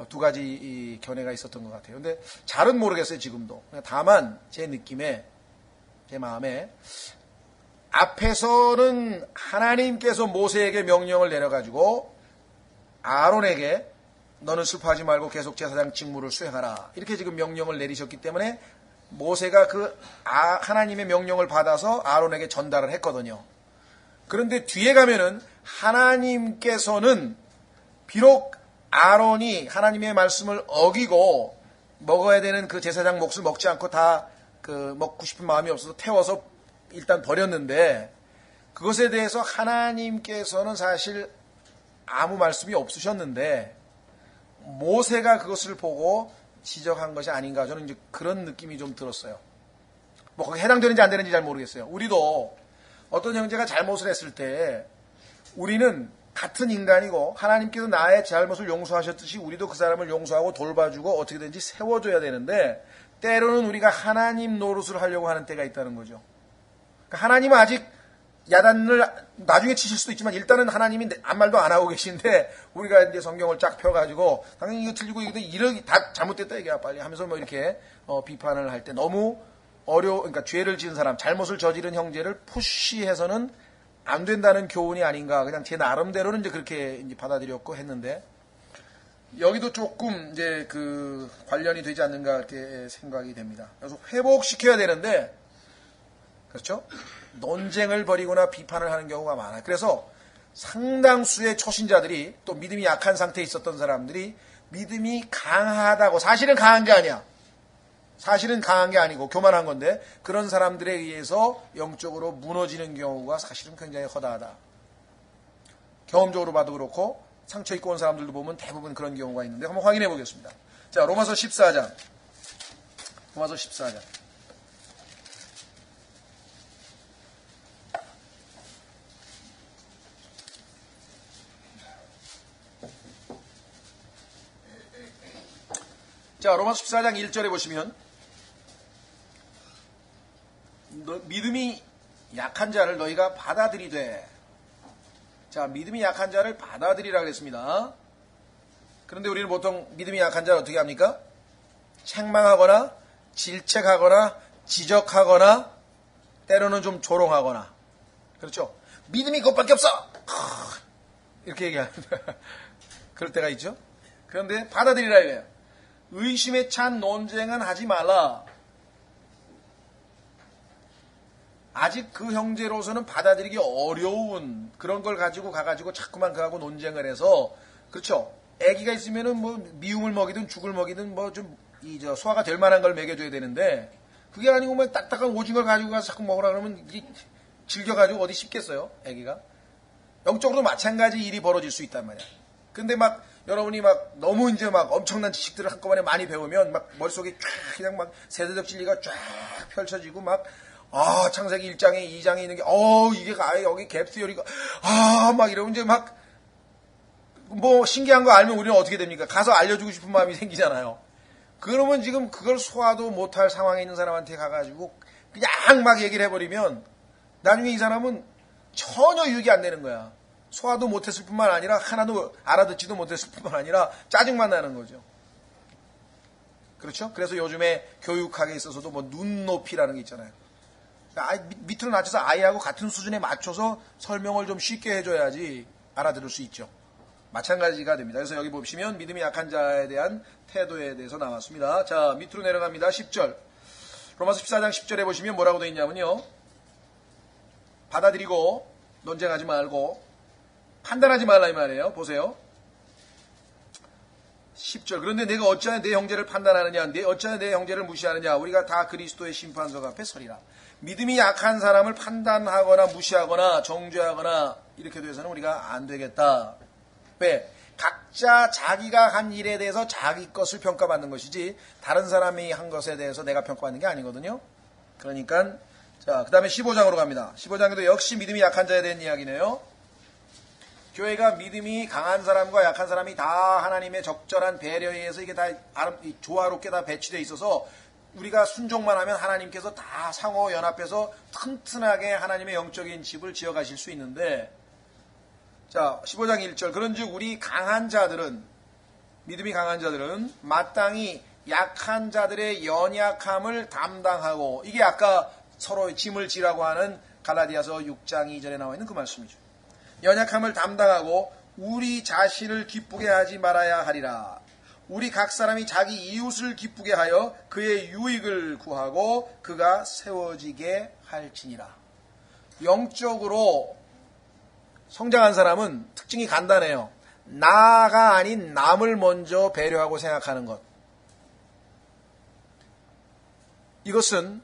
두 가지 견해가 있었던 것 같아요. 근데 잘은 모르겠어요 지금도. 다만 제 느낌에 제 마음에 앞에서는 하나님께서 모세에게 명령을 내려가지고 아론에게 너는 슬퍼하지 말고 계속 제사장 직무를 수행하라 이렇게 지금 명령을 내리셨기 때문에 모세가 그 하나님의 명령을 받아서 아론에게 전달을 했거든요. 그런데 뒤에 가면은 하나님께서는 비록 아론이 하나님의 말씀을 어기고 먹어야 되는 그 제사장 몫을 먹지 않고 다 그 먹고 싶은 마음이 없어서 태워서 일단 버렸는데 그것에 대해서 하나님께서는 사실 아무 말씀이 없으셨는데 모세가 그것을 보고 지적한 것이 아닌가 저는 이제 그런 느낌이 좀 들었어요. 뭐 거기 해당되는지 안 되는지 잘 모르겠어요. 우리도 어떤 형제가 잘못을 했을 때 우리는 같은 인간이고 하나님께서 나의 잘못을 용서하셨듯이 우리도 그 사람을 용서하고 돌봐주고 어떻게든지 세워줘야 되는데 때로는 우리가 하나님 노릇을 하려고 하는 때가 있다는 거죠. 그러니까 하나님은 아직 야단을 나중에 치실 수도 있지만 일단은 하나님이 아무 말도 안 하고 계신데 우리가 이제 성경을 쫙 펴가지고 당연히 이거 틀리고 이거 다 잘못됐다 얘기야 빨리 하면서 뭐 이렇게 비판을 할 때 너무 그러니까 죄를 지은 사람 잘못을 저지른 형제를 푸시해서는 안 된다는 교훈이 아닌가 그냥 제 나름대로는 이제 그렇게 이제 받아들였고 했는데 여기도 조금 이제 그 관련이 되지 않는가 이렇게 생각이 됩니다. 그래서 회복시켜야 되는데 그렇죠? 논쟁을 벌이거나 비판을 하는 경우가 많아요. 그래서 상당수의 초신자들이 또 믿음이 약한 상태에 있었던 사람들이 믿음이 강하다고 사실은 강한 게 아니야. 사실은 강한 게 아니고 교만한 건데 그런 사람들에 의해서 영적으로 무너지는 경우가 사실은 굉장히 허다하다. 경험적으로 봐도 그렇고 상처 입고 온 사람들도 보면 대부분 그런 경우가 있는데 한번 확인해 보겠습니다. 자, 로마서 14장. 로마서 14장. 자, 로마서 14장 1절에 보시면 믿음이 약한 자를 너희가 받아들이되. 자, 믿음이 약한 자를 받아들이라 그랬습니다. 그런데 우리는 보통 믿음이 약한 자를 어떻게 합니까? 책망하거나 질책하거나 지적하거나 때로는 좀 조롱하거나. 그렇죠? 믿음이 그것밖에 없어! 이렇게 얘기하는 그럴 때가 있죠. 그런데 받아들이라 이거예요. 의심에 찬 논쟁은 하지 말라. 아직 그 형제로서는 받아들이기 어려운 그런 걸 가지고 가가지고 자꾸만 그하고 논쟁을 해서, 그렇죠. 아기가 있으면은 뭐 미움을 먹이든 죽을 먹이든 뭐 좀 소화가 될 만한 걸 먹여줘야 되는데, 그게 아니고 뭐 딱딱한 오징어를 가지고 가서 자꾸 먹으라 그러면 질겨가지고 어디 씹겠어요, 아기가. 영적으로도 마찬가지 일이 벌어질 수 있단 말이야. 근데 막 여러분이 막 너무 이제 막 엄청난 지식들을 한꺼번에 많이 배우면 막 머릿속에 쫙 그냥 막 세대적 진리가 쫙 펼쳐지고 막 창세기 1장에 2장에 있는 게 이게 여기 갭스요리가 막 이러면 이제 막 뭐 신기한 거 알면 우리는 어떻게 됩니까? 가서 알려주고 싶은 마음이 생기잖아요. 그러면 지금 그걸 소화도 못할 상황에 있는 사람한테 가가지고 그냥 막 얘기를 해버리면 나중에 이 사람은 전혀 유익이 안 되는 거야. 소화도 못했을 뿐만 아니라 하나도 알아듣지도 못했을 뿐만 아니라 짜증만 나는 거죠. 그렇죠? 그래서 요즘에 교육학에 있어서도 뭐 눈높이라는 게 있잖아요. 밑으로 낮춰서 아이하고 같은 수준에 맞춰서 설명을 좀 쉽게 해줘야지 알아들을 수 있죠. 마찬가지가 됩니다. 그래서 여기 보시면 믿음이 약한 자에 대한 태도에 대해서 나왔습니다. 자, 밑으로 내려갑니다. 10절. 로마서 14장 10절에 보시면 뭐라고 되어 있냐면요. 받아들이고 논쟁하지 말고 판단하지 말라 이 말이에요. 보세요. 10절. 그런데 내가 어찌하여 내 형제를 판단하느냐, 어찌하여 내 형제를 무시하느냐, 우리가 다 그리스도의 심판석 앞에 서리라. 믿음이 약한 사람을 판단하거나 무시하거나 정죄하거나 이렇게 돼서는 우리가 안 되겠다. 왜? 각자 자기가 한 일에 대해서 자기 것을 평가받는 것이지 다른 사람이 한 것에 대해서 내가 평가받는 게 아니거든요. 그러니까 자, 그 다음에 15장으로 갑니다. 15장에도 역시 믿음이 약한 자에 대한 이야기네요. 교회가 믿음이 강한 사람과 약한 사람이 다 하나님의 적절한 배려에 의해서 이게 다 조화롭게 다 배치되어 있어서 우리가 순종만 하면 하나님께서 다 상호 연합해서 튼튼하게 하나님의 영적인 집을 지어가실 수 있는데, 자, 15장 1절. 그런즉 우리 강한 자들은, 믿음이 강한 자들은 마땅히 약한 자들의 연약함을 담당하고, 이게 아까 서로 짐을 지라고 하는 갈라디아서 6장 2절에 나와 있는 그 말씀이죠. 연약함을 담당하고 우리 자신을 기쁘게 하지 말아야 하리라. 우리 각 사람이 자기 이웃을 기쁘게 하여 그의 유익을 구하고 그가 세워지게 할지니라. 영적으로 성장한 사람은 특징이 간단해요. 나가 아닌 남을 먼저 배려하고 생각하는 것. 이것은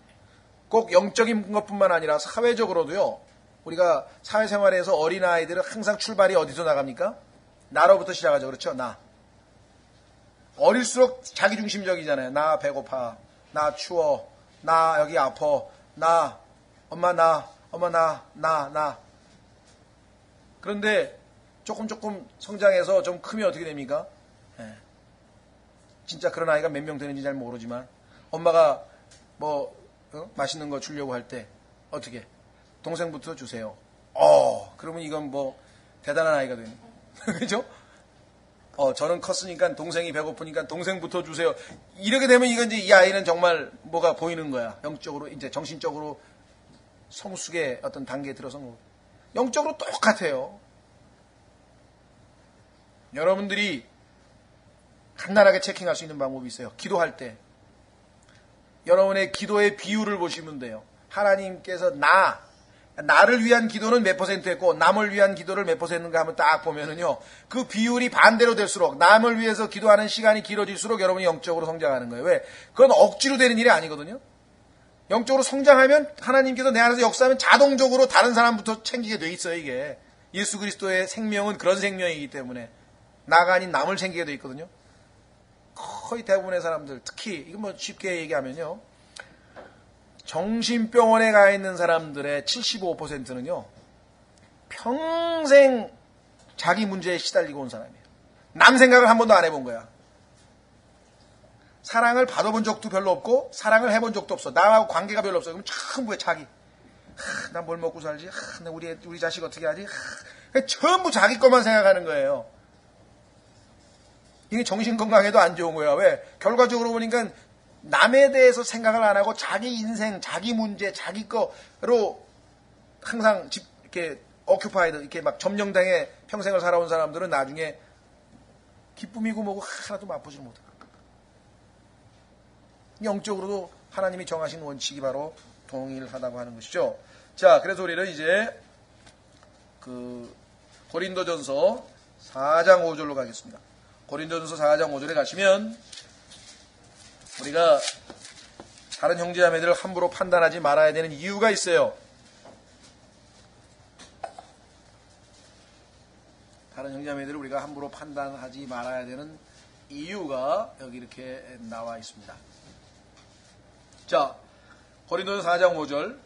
꼭 영적인 것뿐만 아니라 사회적으로도요. 우리가 사회생활에서 어린아이들은 항상 출발이 어디서 나갑니까? 나로부터 시작하죠. 그렇죠? 나. 어릴수록 자기중심적이잖아요. 나 배고파. 나 추워. 나 여기 아파. 나. 엄마 나. 엄마 나. 그런데 조금 성장해서 좀 크면 어떻게 됩니까? 진짜 그런 아이가 몇 명 되는지 잘 모르지만 엄마가 맛있는 거 주려고 할 때 어떻게? 동생부터 주세요. 그러면 이건 뭐 대단한 아이가 되는 그죠? 저는 컸으니까 동생이 배고프니까 동생부터 주세요. 이렇게 되면 이건 이제 이 아이는 정말 뭐가 보이는 거야. 영적으로 이제 정신적으로 성숙의 어떤 단계에 들어선 거고. 영적으로 똑같아요. 여러분들이 간단하게 체킹할 수 있는 방법이 있어요. 기도할 때 여러분의 기도의 비율을 보시면 돼요. 하나님께서 나를 위한 기도는 몇 퍼센트 했고 남을 위한 기도를 몇 퍼센트인가 한번 딱 보면은요. 그 비율이 반대로 될수록 남을 위해서 기도하는 시간이 길어질수록 여러분이 영적으로 성장하는 거예요. 왜? 그건 억지로 되는 일이 아니거든요. 영적으로 성장하면 하나님께서 내 안에서 역사하면 자동적으로 다른 사람부터 챙기게 돼 있어요. 이게 예수 그리스도의 생명은 그런 생명이기 때문에 나가 아닌 남을 챙기게 돼 있거든요. 거의 대부분의 사람들, 특히 이거 뭐 쉽게 얘기하면요. 정신병원에 가 있는 사람들의 75%는요. 평생 자기 문제에 시달리고 온 사람이에요. 남 생각을 한 번도 안 해본 거야. 사랑을 받아본 적도 별로 없고 사랑을 해본 적도 없어. 나하고 관계가 별로 없어. 그럼 전부 자기. 난 뭘 먹고 살지? 나 우리 자식 어떻게 하지? 전부 자기 것만 생각하는 거예요. 이게 정신건강에도 안 좋은 거야. 왜? 결과적으로 보니까 남에 대해서 생각을 안 하고 자기 인생, 자기 문제, 자기 거로 항상 이렇게 오큐파이드, 이렇게 막 점령당해 평생을 살아온 사람들은 나중에 기쁨이고 뭐고 하나도 맛보지 못해. 영적으로도 하나님이 정하신 원칙이 바로 동일하다고 하는 것이죠. 자, 그래서 우리는 이제 고린도전서 4장 5절로 가겠습니다. 고린도전서 4장 5절에 가시면 우리가 다른 형제자매들을 함부로 판단하지 말아야 되는 이유가 있어요. 다른 형제자매들을 우리가 함부로 판단하지 말아야 되는 이유가 여기 이렇게 나와 있습니다. 자, 고린도전서 4장 5절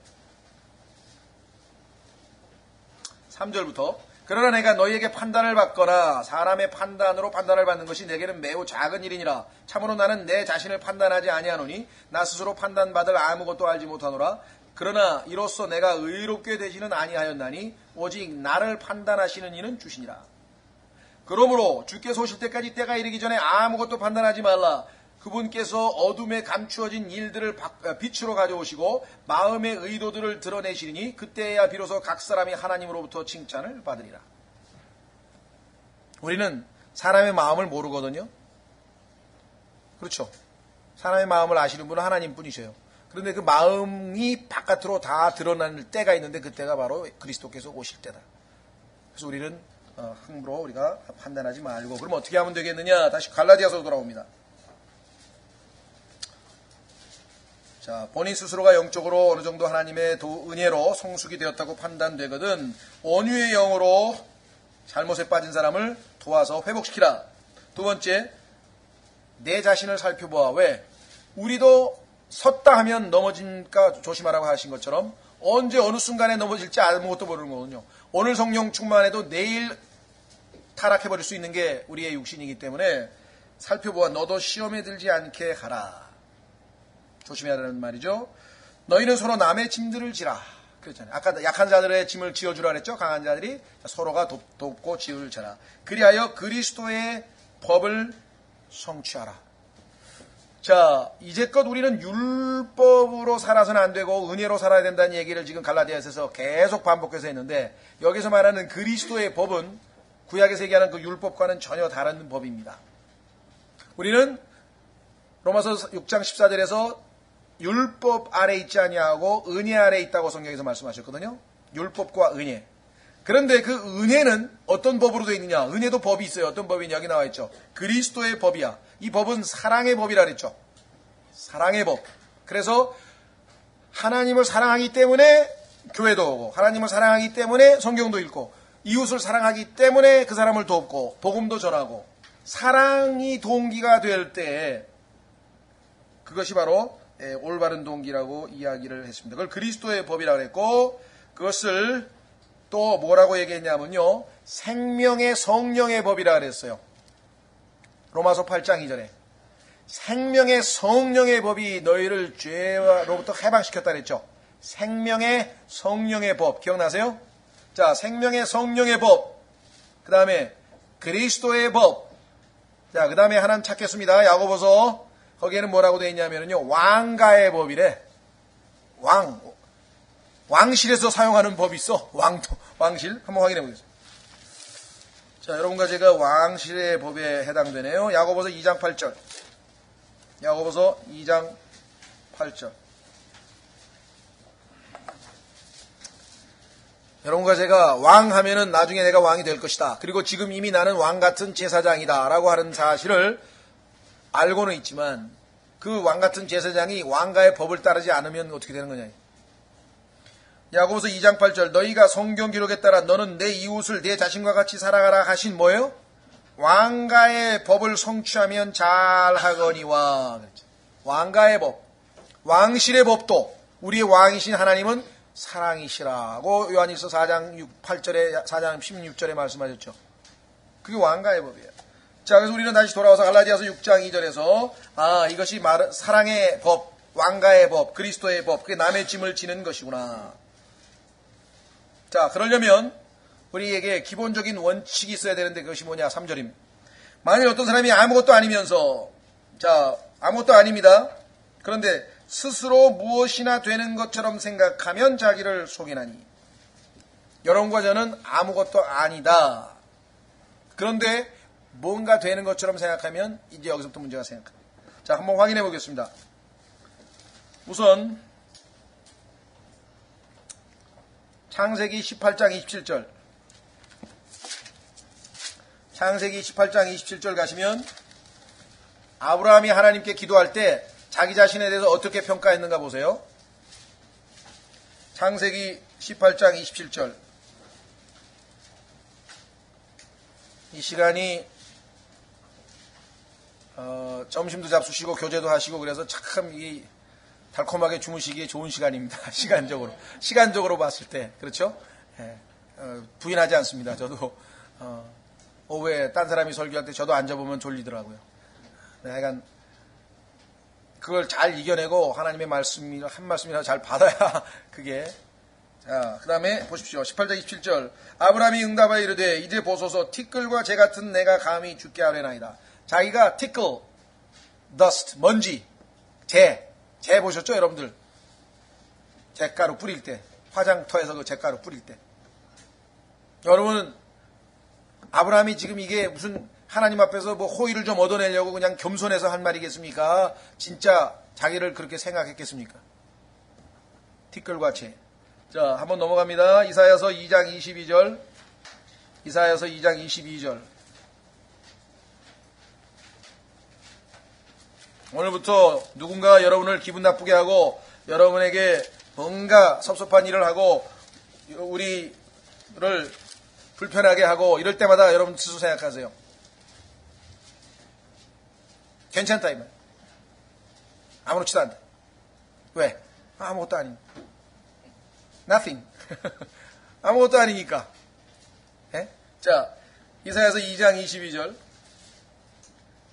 3절부터 그러나 내가 너희에게 판단을 받거나 사람의 판단으로 판단을 받는 것이 내게는 매우 작은 일이니라. 참으로 나는 내 자신을 판단하지 아니하노니 나 스스로 판단받을 아무것도 알지 못하노라. 그러나 이로써 내가 의롭게 되지는 아니하였나니 오직 나를 판단하시는 이는 주시니라. 그러므로 주께서 오실 때까지 때가 이르기 전에 아무것도 판단하지 말라. 그분께서 어둠에 감추어진 일들을 빛으로 가져오시고 마음의 의도들을 드러내시리니 그때야 비로소 각 사람이 하나님으로부터 칭찬을 받으리라. 우리는 사람의 마음을 모르거든요. 그렇죠. 사람의 마음을 아시는 분은 하나님뿐이셔요. 그런데 그 마음이 바깥으로 다 드러날 때가 있는데 그때가 바로 그리스도께서 오실 때다. 그래서 우리는 함부로 우리가 판단하지 말고 그럼 어떻게 하면 되겠느냐. 다시 갈라디아서로 돌아옵니다. 자, 본인 스스로가 영적으로 어느 정도 하나님의 은혜로 성숙이 되었다고 판단되거든 온유의 영으로 잘못에 빠진 사람을 도와서 회복시키라. 두 번째, 내 자신을 살펴보아. 왜? 우리도 섰다 하면 넘어질까 조심하라고 하신 것처럼 언제 어느 순간에 넘어질지 아무것도 모르는 거거든요. 오늘 성령 충만해도 내일 타락해버릴 수 있는 게 우리의 육신이기 때문에 살펴보아 너도 시험에 들지 않게 하라. 조심해야 되는 말이죠. 너희는 서로 남의 짐들을 지라. 그랬잖아요. 아까 약한 자들의 짐을 지어주라 그랬죠. 강한 자들이 서로가 돕고 지을 자라. 그리하여 그리스도의 법을 성취하라. 자, 이제껏 우리는 율법으로 살아서는 안 되고 은혜로 살아야 된다는 얘기를 지금 갈라디아서에서 계속 반복해서 했는데 여기서 말하는 그리스도의 법은 구약에서 얘기하는 그 율법과는 전혀 다른 법입니다. 우리는 로마서 6장 14절에서 율법 아래 있지 아니하고 은혜 아래 있다고 성경에서 말씀하셨거든요. 율법과 은혜. 그런데 그 은혜는 어떤 법으로 되어 있느냐. 은혜도 법이 있어요. 어떤 법이냐. 여기 나와 있죠. 그리스도의 법이야. 이 법은 사랑의 법이라 그랬죠. 사랑의 법. 그래서 하나님을 사랑하기 때문에 교회도 오고 하나님을 사랑하기 때문에 성경도 읽고 이웃을 사랑하기 때문에 그 사람을 돕고 복음도 전하고 사랑이 동기가 될 때 그것이 바로 올바른 동기라고 이야기를 했습니다. 그걸 그리스도의 법이라고 그랬고 그것을 또 뭐라고 얘기했냐면요. 생명의 성령의 법이라고 그랬어요. 로마서 8장 2절에 생명의 성령의 법이 너희를 죄로부터 해방시켰다 그랬죠. 생명의 성령의 법 기억나세요? 자, 생명의 성령의 법, 그 다음에 그리스도의 법. 자, 그 다음에 하나는 찾겠습니다. 야고보서 거기에는 뭐라고 되어 있냐면요. 왕가의 법이래. 왕실에서 사용하는 법이 있어. 왕실. 한번 확인해 보겠습니다. 자, 여러분과 제가 왕실의 법에 해당되네요. 야고보서 2장 8절. 야고보서 2장 8절. 여러분과 제가 왕 하면은 나중에 내가 왕이 될 것이다. 그리고 지금 이미 나는 왕 같은 제사장이다. 라고 하는 사실을 알고는 있지만 그 왕 같은 제사장이 왕가의 법을 따르지 않으면 어떻게 되는 거냐. 야고보서 2장 8절 너희가 성경 기록에 따라 너는 내 이웃을 내 자신과 같이 살아가라 하신 뭐예요? 왕가의 법을 성취하면 잘하거니와. 왕가의 법, 왕실의 법도 우리의 왕이신 하나님은 사랑이시라고 요한일서 4장 8절에 4장 16절에 말씀하셨죠. 그게 왕가의 법이에요. 자, 그래서 우리는 다시 돌아와서 갈라디아서 6장 2절에서 이것이 사랑의 법, 왕가의 법, 그리스도의 법, 그게 남의 짐을 지는 것이구나. 자, 그러려면 우리에게 기본적인 원칙이 있어야 되는데 그것이 뭐냐? 3절입니다. 만일 어떤 사람이 아무것도 아니면서, 자, 아무것도 아닙니다. 그런데 스스로 무엇이나 되는 것처럼 생각하면 자기를 속이나니. 여러분과 저는 아무것도 아니다. 그런데 뭔가 되는 것처럼 생각하면 이제 여기서부터 문제가 생각합니다. 자, 한번 확인해 보겠습니다. 우선 창세기 18장 27절. 창세기 18장 27절 가시면 아브라함이 하나님께 기도할 때 자기 자신에 대해서 어떻게 평가했는가 보세요. 창세기 18장 27절. 이 시간이 점심도 잡수시고 교제도 하시고 그래서 참 이 달콤하게 주무시기에 좋은 시간입니다. 시간적으로 봤을 때 그렇죠? 예, 부인하지 않습니다. 저도 오후에 딴 사람이 설교할 때 저도 앉아보면 졸리더라고요. 약간 그걸 잘 이겨내고 하나님의 말씀이 한 말씀이라도 잘 받아야 그게. 자, 그 다음에 보십시오. 18장 27절. 아브라함이 응답하여 이르되 이제 보소서 티끌과 재 같은 내가 감히 죽게 하려나이다. 자기가 티끌, dust, 먼지, 재 보셨죠 여러분들? 잿가루 뿌릴 때, 화장터에서 그 잿가루 뿌릴 때. 여러분은 아브라함이 지금 이게 무슨 하나님 앞에서 뭐 호의를 좀 얻어내려고 그냥 겸손해서 한 말이겠습니까? 진짜 자기를 그렇게 생각했겠습니까? 티끌과 재. 자, 한번 넘어갑니다. 이사야서 2장 22절. 이사야서 2장 22절. 오늘부터 누군가 여러분을 기분 나쁘게 하고 여러분에게 뭔가 섭섭한 일을 하고 우리를 불편하게 하고 이럴 때마다 여러분 스스로 생각하세요. 괜찮다 이 말. 아무렇지도 않다. 왜? 아무것도 아닙니다. Nothing. 아무것도 아니니까. 예? 자, 이사야서 2장 22절.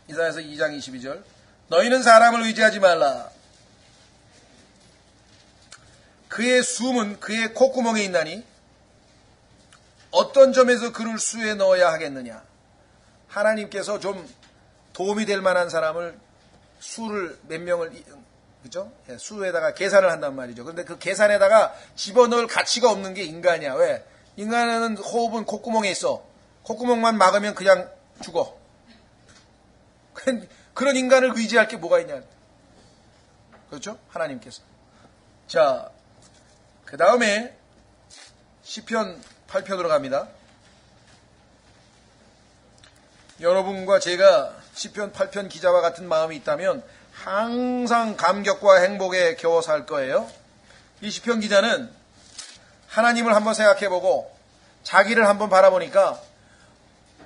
이사야서 2장 22절. 너희는 사람을 의지하지 말라. 그의 숨은 그의 콧구멍에 있나니 어떤 점에서 그를 수에 넣어야 하겠느냐. 하나님께서 좀 도움이 될 만한 사람을 수를 몇 명을 그죠? 수에다가 계산을 한단 말이죠. 그런데 그 계산에다가 집어넣을 가치가 없는 게 인간이야. 왜? 인간은 호흡은 콧구멍에 있어. 콧구멍만 막으면 그냥 죽어. 그런 인간을 의지할 게 뭐가 있냐. 그렇죠? 하나님께서. 자, 그 다음에 시편 8편으로 갑니다. 여러분과 제가 시편 8편 기자와 같은 마음이 있다면 항상 감격과 행복에 겨워 살 거예요. 이 시편 기자는 하나님을 한번 생각해보고 자기를 한번 바라보니까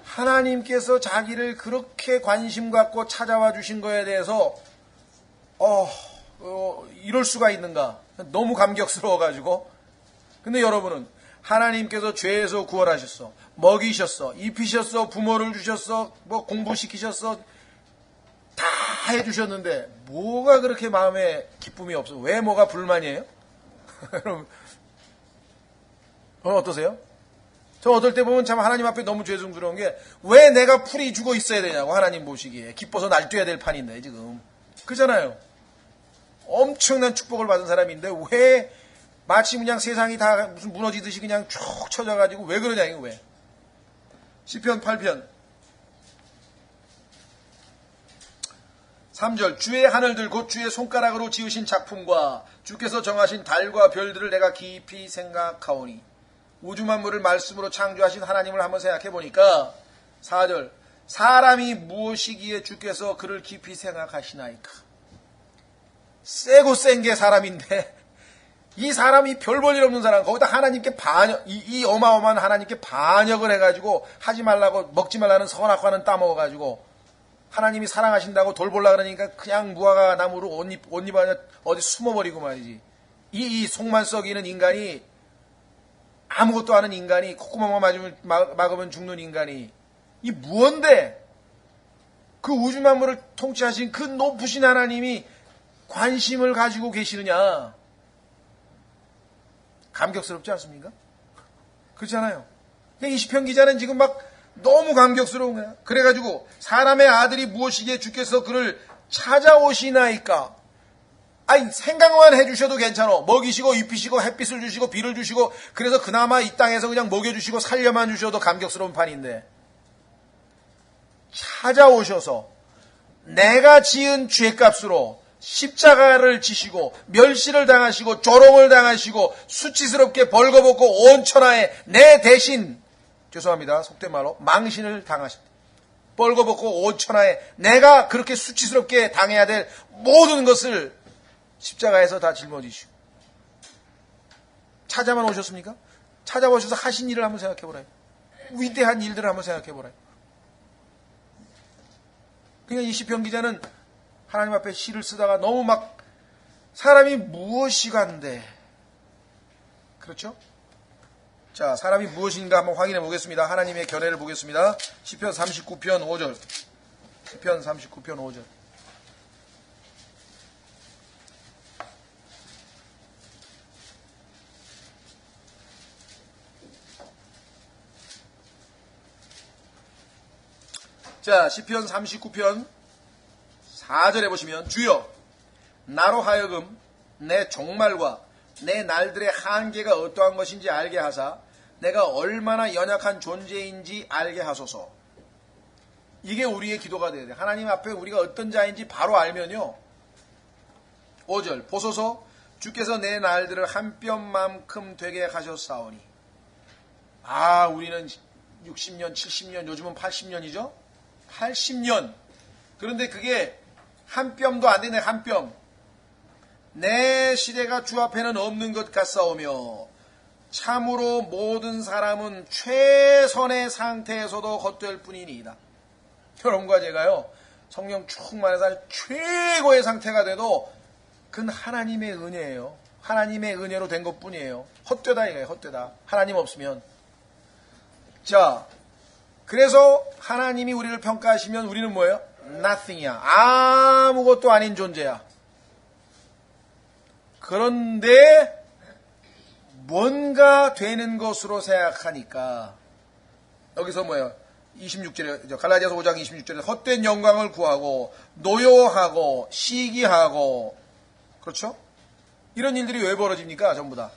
하나님께서 자기를 그렇게 관심 갖고 찾아와 주신 거에 대해서 이럴 수가 있는가. 너무 감격스러워가지고. 근데 여러분은 하나님께서 죄에서 구원하셨어. 먹이셨어. 입히셨어. 부모를 주셨어. 뭐 공부시키셨어. 다 해주셨는데 뭐가 그렇게 마음에 기쁨이 없어? 왜 뭐가 불만이에요? 여러분 어떠세요? 저 어떨 때 보면 참 하나님 앞에 너무 죄송스러운 게 왜 내가 풀이 죽어 있어야 되냐고 하나님 보시기에 기뻐서 날뛰어야 될 판인데 지금 그잖아요. 엄청난 축복을 받은 사람인데 왜 마치 그냥 세상이 다 무슨 무너지듯이 그냥 쭉 쳐져가지고 왜 그러냐 이거 왜? 시편 8편 3절 주의 하늘들 곧 주의 손가락으로 지으신 작품과 주께서 정하신 달과 별들을 내가 깊이 생각하오니. 우주 만물을 말씀으로 창조하신 하나님을 한번 생각해 보니까 4절 사람이 무엇이기에 주께서 그를 깊이 생각하시나이까. 세고 센 게 사람인데 이 사람이 별 볼 일 없는 사람 거기다 하나님께 반역 이 어마어마한 하나님께 반역을 해가지고 하지 말라고 먹지 말라는 선악과는 따먹어가지고 하나님이 사랑하신다고 돌보려고 그러니까 그냥 무화과 나무로 옷 입어 어디 숨어버리고 말이지. 이 속만 썩이는 인간이 아무것도 아는 인간이 콧구멍만 막으면 죽는 인간이 이 무언데 그 우주 만물을 통치하신 그 높으신 하나님이 관심을 가지고 계시느냐? 감격스럽지 않습니까? 그렇잖아요. 이 시편 기자는 지금 막 너무 감격스러운 거야. 그래가지고 사람의 아들이 무엇이기에 주께서 그를 찾아오시나이까? 아니, 생각만 해주셔도 괜찮아. 먹이시고 입히시고 햇빛을 주시고 비를 주시고 그래서 그나마 이 땅에서 그냥 먹여주시고 살려만 주셔도 감격스러운 판인데, 찾아오셔서 내가 지은 죄값으로 십자가를 지시고 멸시를 당하시고 조롱을 당하시고 수치스럽게 벌거벗고 온 천하에 내 대신, 죄송합니다, 속된 말로 망신을 당하셨다. 벌거벗고 온 천하에 내가 그렇게 수치스럽게 당해야 될 모든 것을 십자가에서 다 짊어지시고 찾아만 오셨습니까? 찾아오셔서 하신 일을 한번 생각해보라요. 위대한 일들을 한번 생각해보라요. 그러니까 이 시편 기자는 하나님 앞에 시를 쓰다가 너무 막 사람이 무엇이간데, 그렇죠? 자, 사람이 무엇인가 한번 확인해 보겠습니다. 하나님의 견해를 보겠습니다. 시편 39편 5절. 시편 39편 5절. 자, 시편 39편 4절에 보시면, 주여 나로 하여금 내 종말과 내 날들의 한계가 어떠한 것인지 알게 하사 내가 얼마나 연약한 존재인지 알게 하소서. 이게 우리의 기도가 돼야 돼. 하나님 앞에 우리가 어떤 자인지 바로 알면요. 5절, 보소서 주께서 내 날들을 한 뼘만큼 되게 하셨사오니. 아, 우리는 60년, 70년, 요즘은 80년이죠? 80년. 그런데 그게 한 뼘도 안 되네, 한 뼘. 내 시대가 주 앞에는 없는 것 같사오며 참으로 모든 사람은 최선의 상태에서도 헛될 뿐이니이다. 여러분과 제가요, 성령 충만해서 최고의 상태가 돼도 그건 하나님의 은혜예요. 하나님의 은혜로 된 것뿐이에요. 헛되다 이거예요, 헛되다. 하나님 없으면. 자, 그래서 하나님이 우리를 평가하시면 우리는 뭐예요? nothing이야. 아무것도 아닌 존재야. 그런데 뭔가 되는 것으로 생각하니까 여기서 뭐예요? 26절에, 갈라디아서 5장 26절에 헛된 영광을 구하고 노여하고 시기하고, 그렇죠? 이런 일들이 왜 벌어집니까? 전부 다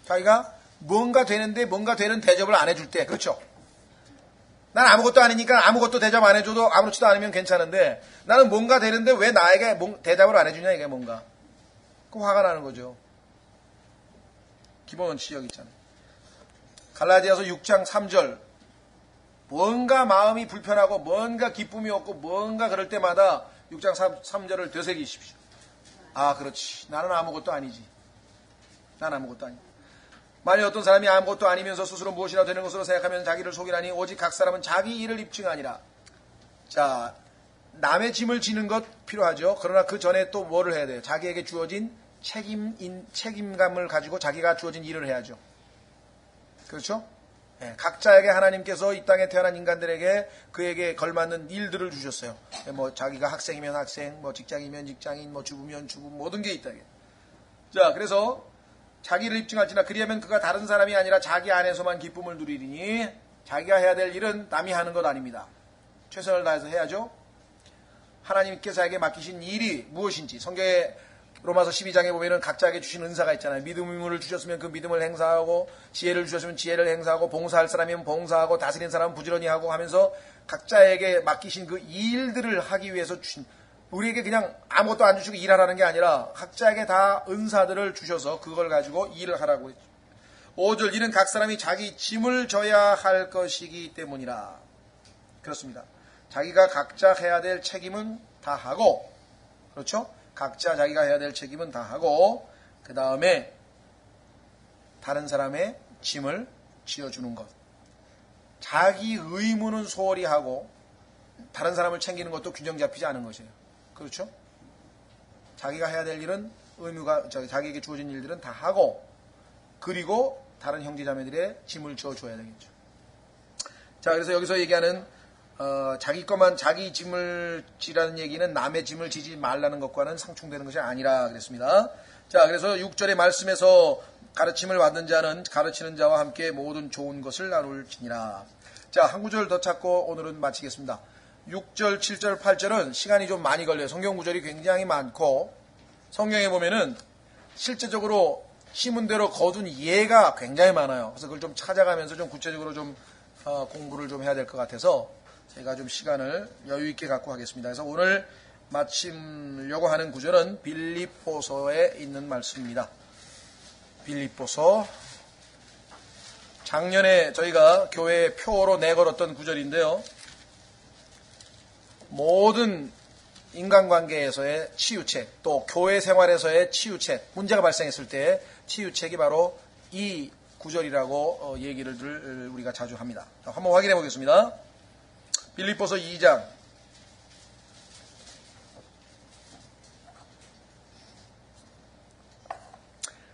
자기가 뭔가 되는데 뭔가 되는 대접을 안 해줄 때, 그렇죠? 난 아무것도 아니니까 아무것도 대접 안 해줘도 아무렇지도 않으면 괜찮은데 나는 뭔가 되는데 왜 나에게 대답을 안 해주냐, 이게 뭔가. 그 화가 나는 거죠. 기본 원칙이 여기 있잖아요. 갈라디아서 6장 3절. 뭔가 마음이 불편하고 뭔가 기쁨이 없고 뭔가 그럴 때마다 6장 3절을 되새기십시오. 아, 그렇지. 나는 아무것도 아니지. 난 아무것도 아니지. 만일 어떤 사람이 아무것도 아니면서 스스로 무엇이라 되는 것으로 생각하면 자기를 속이나니 오직 각 사람은 자기 일을 입증하니라. 자, 남의 짐을 지는 것 필요하죠. 그러나 그 전에 또 뭐를 해야 돼요? 자기에게 주어진 책임감을 가지고 자기가 주어진 일을 해야죠. 그렇죠? 네, 각자에게 하나님께서 이 땅에 태어난 인간들에게 그에게 걸맞는 일들을 주셨어요. 뭐 자기가 학생이면 학생, 뭐 직장이면 직장인, 뭐 주부면 주부, 모든 게 있다. 자, 그래서 자기를 입증할지나 그리하면 그가 다른 사람이 아니라 자기 안에서만 기쁨을 누리리니 자기가 해야 될 일은 남이 하는 것 아닙니다. 최선을 다해서 해야죠. 하나님께서 자기에게 맡기신 일이 무엇인지 성경에 로마서 12장에 보면은 각자에게 주신 은사가 있잖아요. 믿음을 주셨으면 그 믿음을 행사하고, 지혜를 주셨으면 지혜를 행사하고, 봉사할 사람이면 봉사하고, 다스리는 사람은 부지런히 하고 하면서 각자에게 맡기신 그 일들을 하기 위해서 주신, 우리에게 그냥 아무것도 안 주시고 일하라는 게 아니라 각자에게 다 은사들을 주셔서 그걸 가지고 일을 하라고 했죠. 5절, 이는 각 사람이 자기 짐을 져야 할 것이기 때문이라. 그렇습니다. 자기가 각자 해야 될 책임은 다 하고, 그렇죠? 각자 자기가 해야 될 책임은 다 하고, 그 다음에 다른 사람의 짐을 지어주는 것. 자기 의무는 소홀히 하고 다른 사람을 챙기는 것도 균형 잡히지 않은 것이에요. 그렇죠? 자기가 해야 될 일은 의무가, 자기에게 주어진 일들은 다 하고, 그리고 다른 형제자매들의 짐을 지어줘야 되겠죠. 자, 그래서 여기서 얘기하는 자기 것만 자기 짐을 지라는 얘기는 남의 짐을 지지 말라는 것과는 상충되는 것이 아니라 그랬습니다. 자, 그래서 6절의 말씀에서 가르침을 받는 자는 가르치는 자와 함께 모든 좋은 것을 나눌지니라. 자, 한 구절 더 찾고 오늘은 마치겠습니다. 6절, 7절, 8절은 시간이 좀 많이 걸려요. 성경 구절이 굉장히 많고 성경에 보면은 실제적으로 시문대로 거둔 예가 굉장히 많아요. 그래서 그걸 좀 찾아가면서 좀 구체적으로 좀 공부를 좀 해야 될 것 같아서 제가 좀 시간을 여유 있게 갖고 하겠습니다. 그래서 오늘 마치려고 하는 구절은 빌립보서에 있는 말씀입니다. 빌립보서 작년에 저희가 교회 표로 내걸었던 구절인데요. 모든 인간관계에서의 치유책, 또 교회 생활에서의 치유책, 문제가 발생했을 때 치유책이 바로 이 구절이라고 얘기를 우리가 자주 합니다. 한번 확인해 보겠습니다. 빌립보서 2장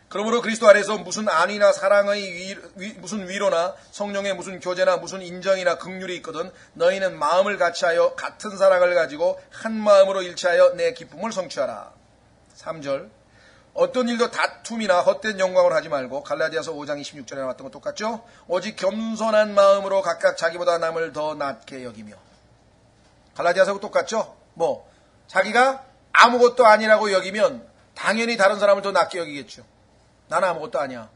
그러므로 그리스도 안에서 무슨 안위나 사랑의 무슨 위로나 성령의 무슨 교제나 무슨 인정이나 긍휼이 있거든 너희는 마음을 같이하여 같은 사랑을 가지고 한 마음으로 일치하여 내 기쁨을 성취하라. 3절 어떤 일도 다툼이나 헛된 영광을 하지 말고 갈라디아서 5장 26절에 나왔던 것 똑같죠? 오직 겸손한 마음으로 각각 자기보다 남을 더 낮게 여기며 갈라디아서하고 똑같죠? 자기가 아무것도 아니라고 여기면 당연히 다른 사람을 더 낮게 여기겠죠. 나는 아무것도 아니야.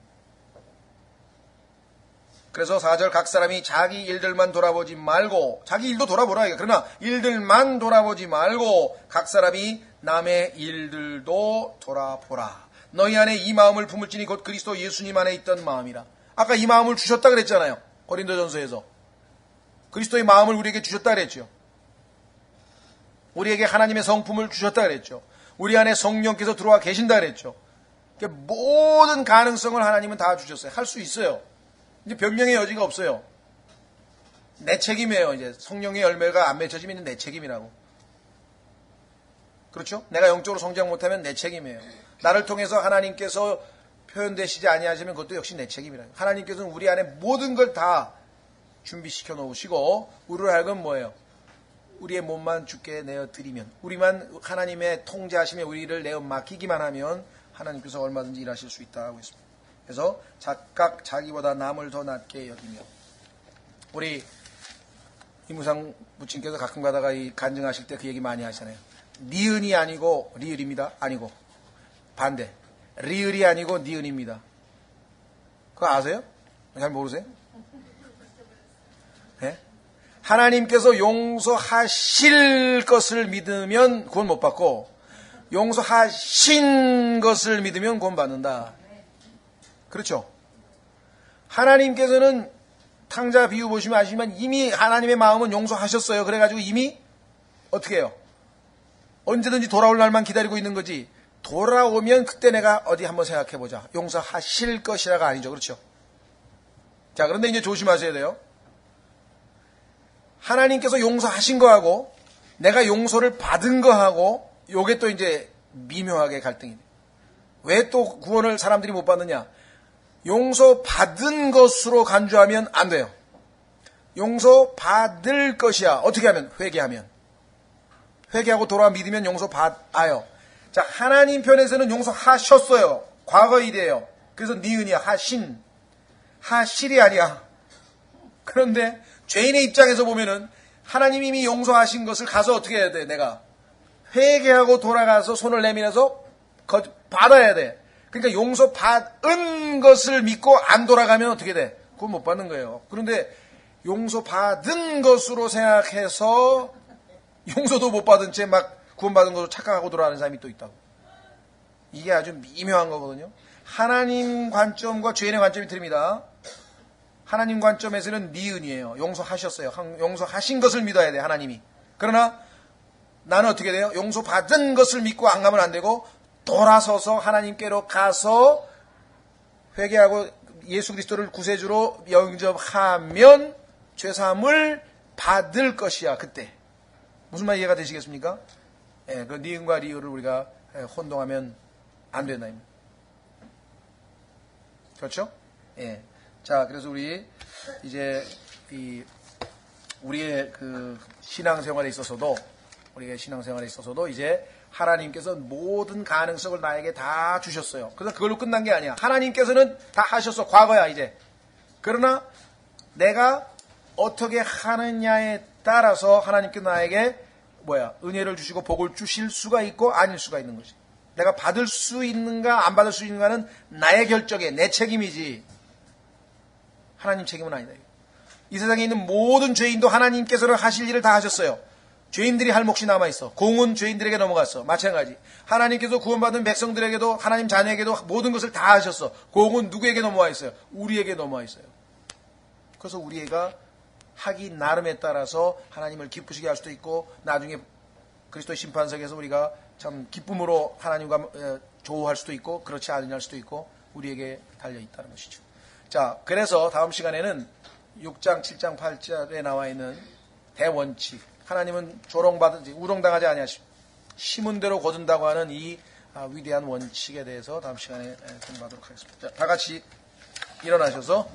그래서 4절 각 사람이 자기 일들만 돌아보지 말고 자기 일도 돌아보라. 그러나 일들만 돌아보지 말고 각 사람이 남의 일들도 돌아보라. 너희 안에 이 마음을 품을지니 곧 그리스도 예수님 안에 있던 마음이라. 아까 이 마음을 주셨다 그랬잖아요. 고린도전서에서. 그리스도의 마음을 우리에게 주셨다 그랬죠. 우리에게 하나님의 성품을 주셨다 그랬죠. 우리 안에 성령께서 들어와 계신다 그랬죠. 모든 가능성을 하나님은 다 주셨어요. 할 수 있어요. 이제 변명의 여지가 없어요. 내 책임이에요. 이제 성령의 열매가 안 맺혀지면 내 책임이라고. 그렇죠? 내가 영적으로 성장 못하면 내 책임이에요. 나를 통해서 하나님께서 표현되시지 아니하시면 그것도 역시 내 책임이라고. 하나님께서는 우리 안에 모든 걸 다 준비시켜 놓으시고 우리를 하여금 뭐예요? 우리의 몸만 주께 내어 드리면 우리만 하나님의 통제하심에 우리를 내어 맡기기만 하면 하나님께서 얼마든지 일하실 수 있다고 했습니다. 그래서 각각 자기보다 남을 더 낮게 여기며 우리 이무상 부친께서 가끔 가다가 이 간증하실 때 그 얘기 많이 하시잖아요. 니은이 아니고 리을입니다. 아니고 반대 리을이 아니고 니은입니다. 그거 아세요? 잘 모르세요? 네? 하나님께서 용서하실 것을 믿으면 구원 못 받고 용서하신 것을 믿으면 구원 받는다. 그렇죠? 하나님께서는 탕자 비유 보시면 아시지만 이미 하나님의 마음은 용서하셨어요. 그래가지고 이미 어떻게 해요? 언제든지 돌아올 날만 기다리고 있는 거지. 돌아오면 그때 내가 어디 한번 생각해보자. 용서하실 것이라가 아니죠. 그렇죠? 자, 그런데 이제 조심하셔야 돼요. 하나님께서 용서하신 거하고 내가 용서를 받은 거하고 요게 또 이제 미묘하게 갈등이 돼요. 왜 또 구원을 사람들이 못 받느냐? 용서받은 것으로 간주하면 안 돼요. 용서받을 것이야. 어떻게 하면? 회개하면. 회개하고 돌아와 믿으면 용서받아요. 자, 하나님 편에서는 용서하셨어요. 과거 일이에요. 그래서 니은이야. 하신. 하실이 아니야. 그런데 죄인의 입장에서 보면은 하나님이 이미 용서하신 것을 가서 어떻게 해야 돼? 내가 회개하고 돌아가서 손을 내밀어서 받아야 돼. 그러니까 용서받은 것을 믿고 안 돌아가면 어떻게 돼? 그건 못 받는 거예요. 그런데 용서받은 것으로 생각해서 용서도 못 받은 채 막 구원받은 것으로 착각하고 돌아가는 사람이 또 있다고. 이게 아주 미묘한 거거든요. 하나님 관점과 죄인의 관점이 틀립니다. 하나님 관점에서는 니은이에요. 용서하셨어요. 용서하신 것을 믿어야 돼, 하나님이. 그러나 나는 어떻게 돼요? 용서받은 것을 믿고 안 가면 안 되고 돌아서서 하나님께로 가서 회개하고 예수 그리스도를 구세주로 영접하면 죄사함을 받을 것이야. 그때. 무슨 말 이해가 되시겠습니까? 예, 그 니은과 리을을 우리가 혼동하면 안 된다. 그렇죠? 예. 자, 그래서 우리 이제 이 우리의 그 신앙생활에 있어서도 이제 하나님께서 모든 가능성을 나에게 다 주셨어요. 그래서 그걸로 끝난 게 아니야. 하나님께서는 다 하셨어. 과거야 이제. 그러나 내가 어떻게 하느냐에 따라서 하나님께 나에게 은혜를 주시고 복을 주실 수가 있고 아닐 수가 있는 거지. 내가 받을 수 있는가 안 받을 수 있는가는 나의 결정에 내 책임이지 하나님 책임은 아니다. 이 세상에 있는 모든 죄인도 하나님께서는 하실 일을 다 하셨어요. 죄인들이 할 몫이 남아있어. 공은 죄인들에게 넘어갔어. 마찬가지. 하나님께서 구원받은 백성들에게도 하나님 자녀에게도 모든 것을 다 하셨어. 공은 누구에게 넘어와 있어요? 우리에게 넘어와 있어요. 그래서 우리가 하기 나름에 따라서 하나님을 기쁘시게 할 수도 있고 나중에 그리스도의 심판석에서 우리가 참 기쁨으로 하나님과 조우할 수도 있고 그렇지 않을 수도 있고 우리에게 달려있다는 것이죠. 자, 그래서 다음 시간에는 6장, 7장, 8절에 나와 있는 대원칙 하나님은 조롱받지 우롱당하지 아니하시고 심은 대로 거둔다고 하는 이 위대한 원칙에 대해서 다음 시간에 공부하도록 하겠습니다. 자, 다 같이 일어나셔서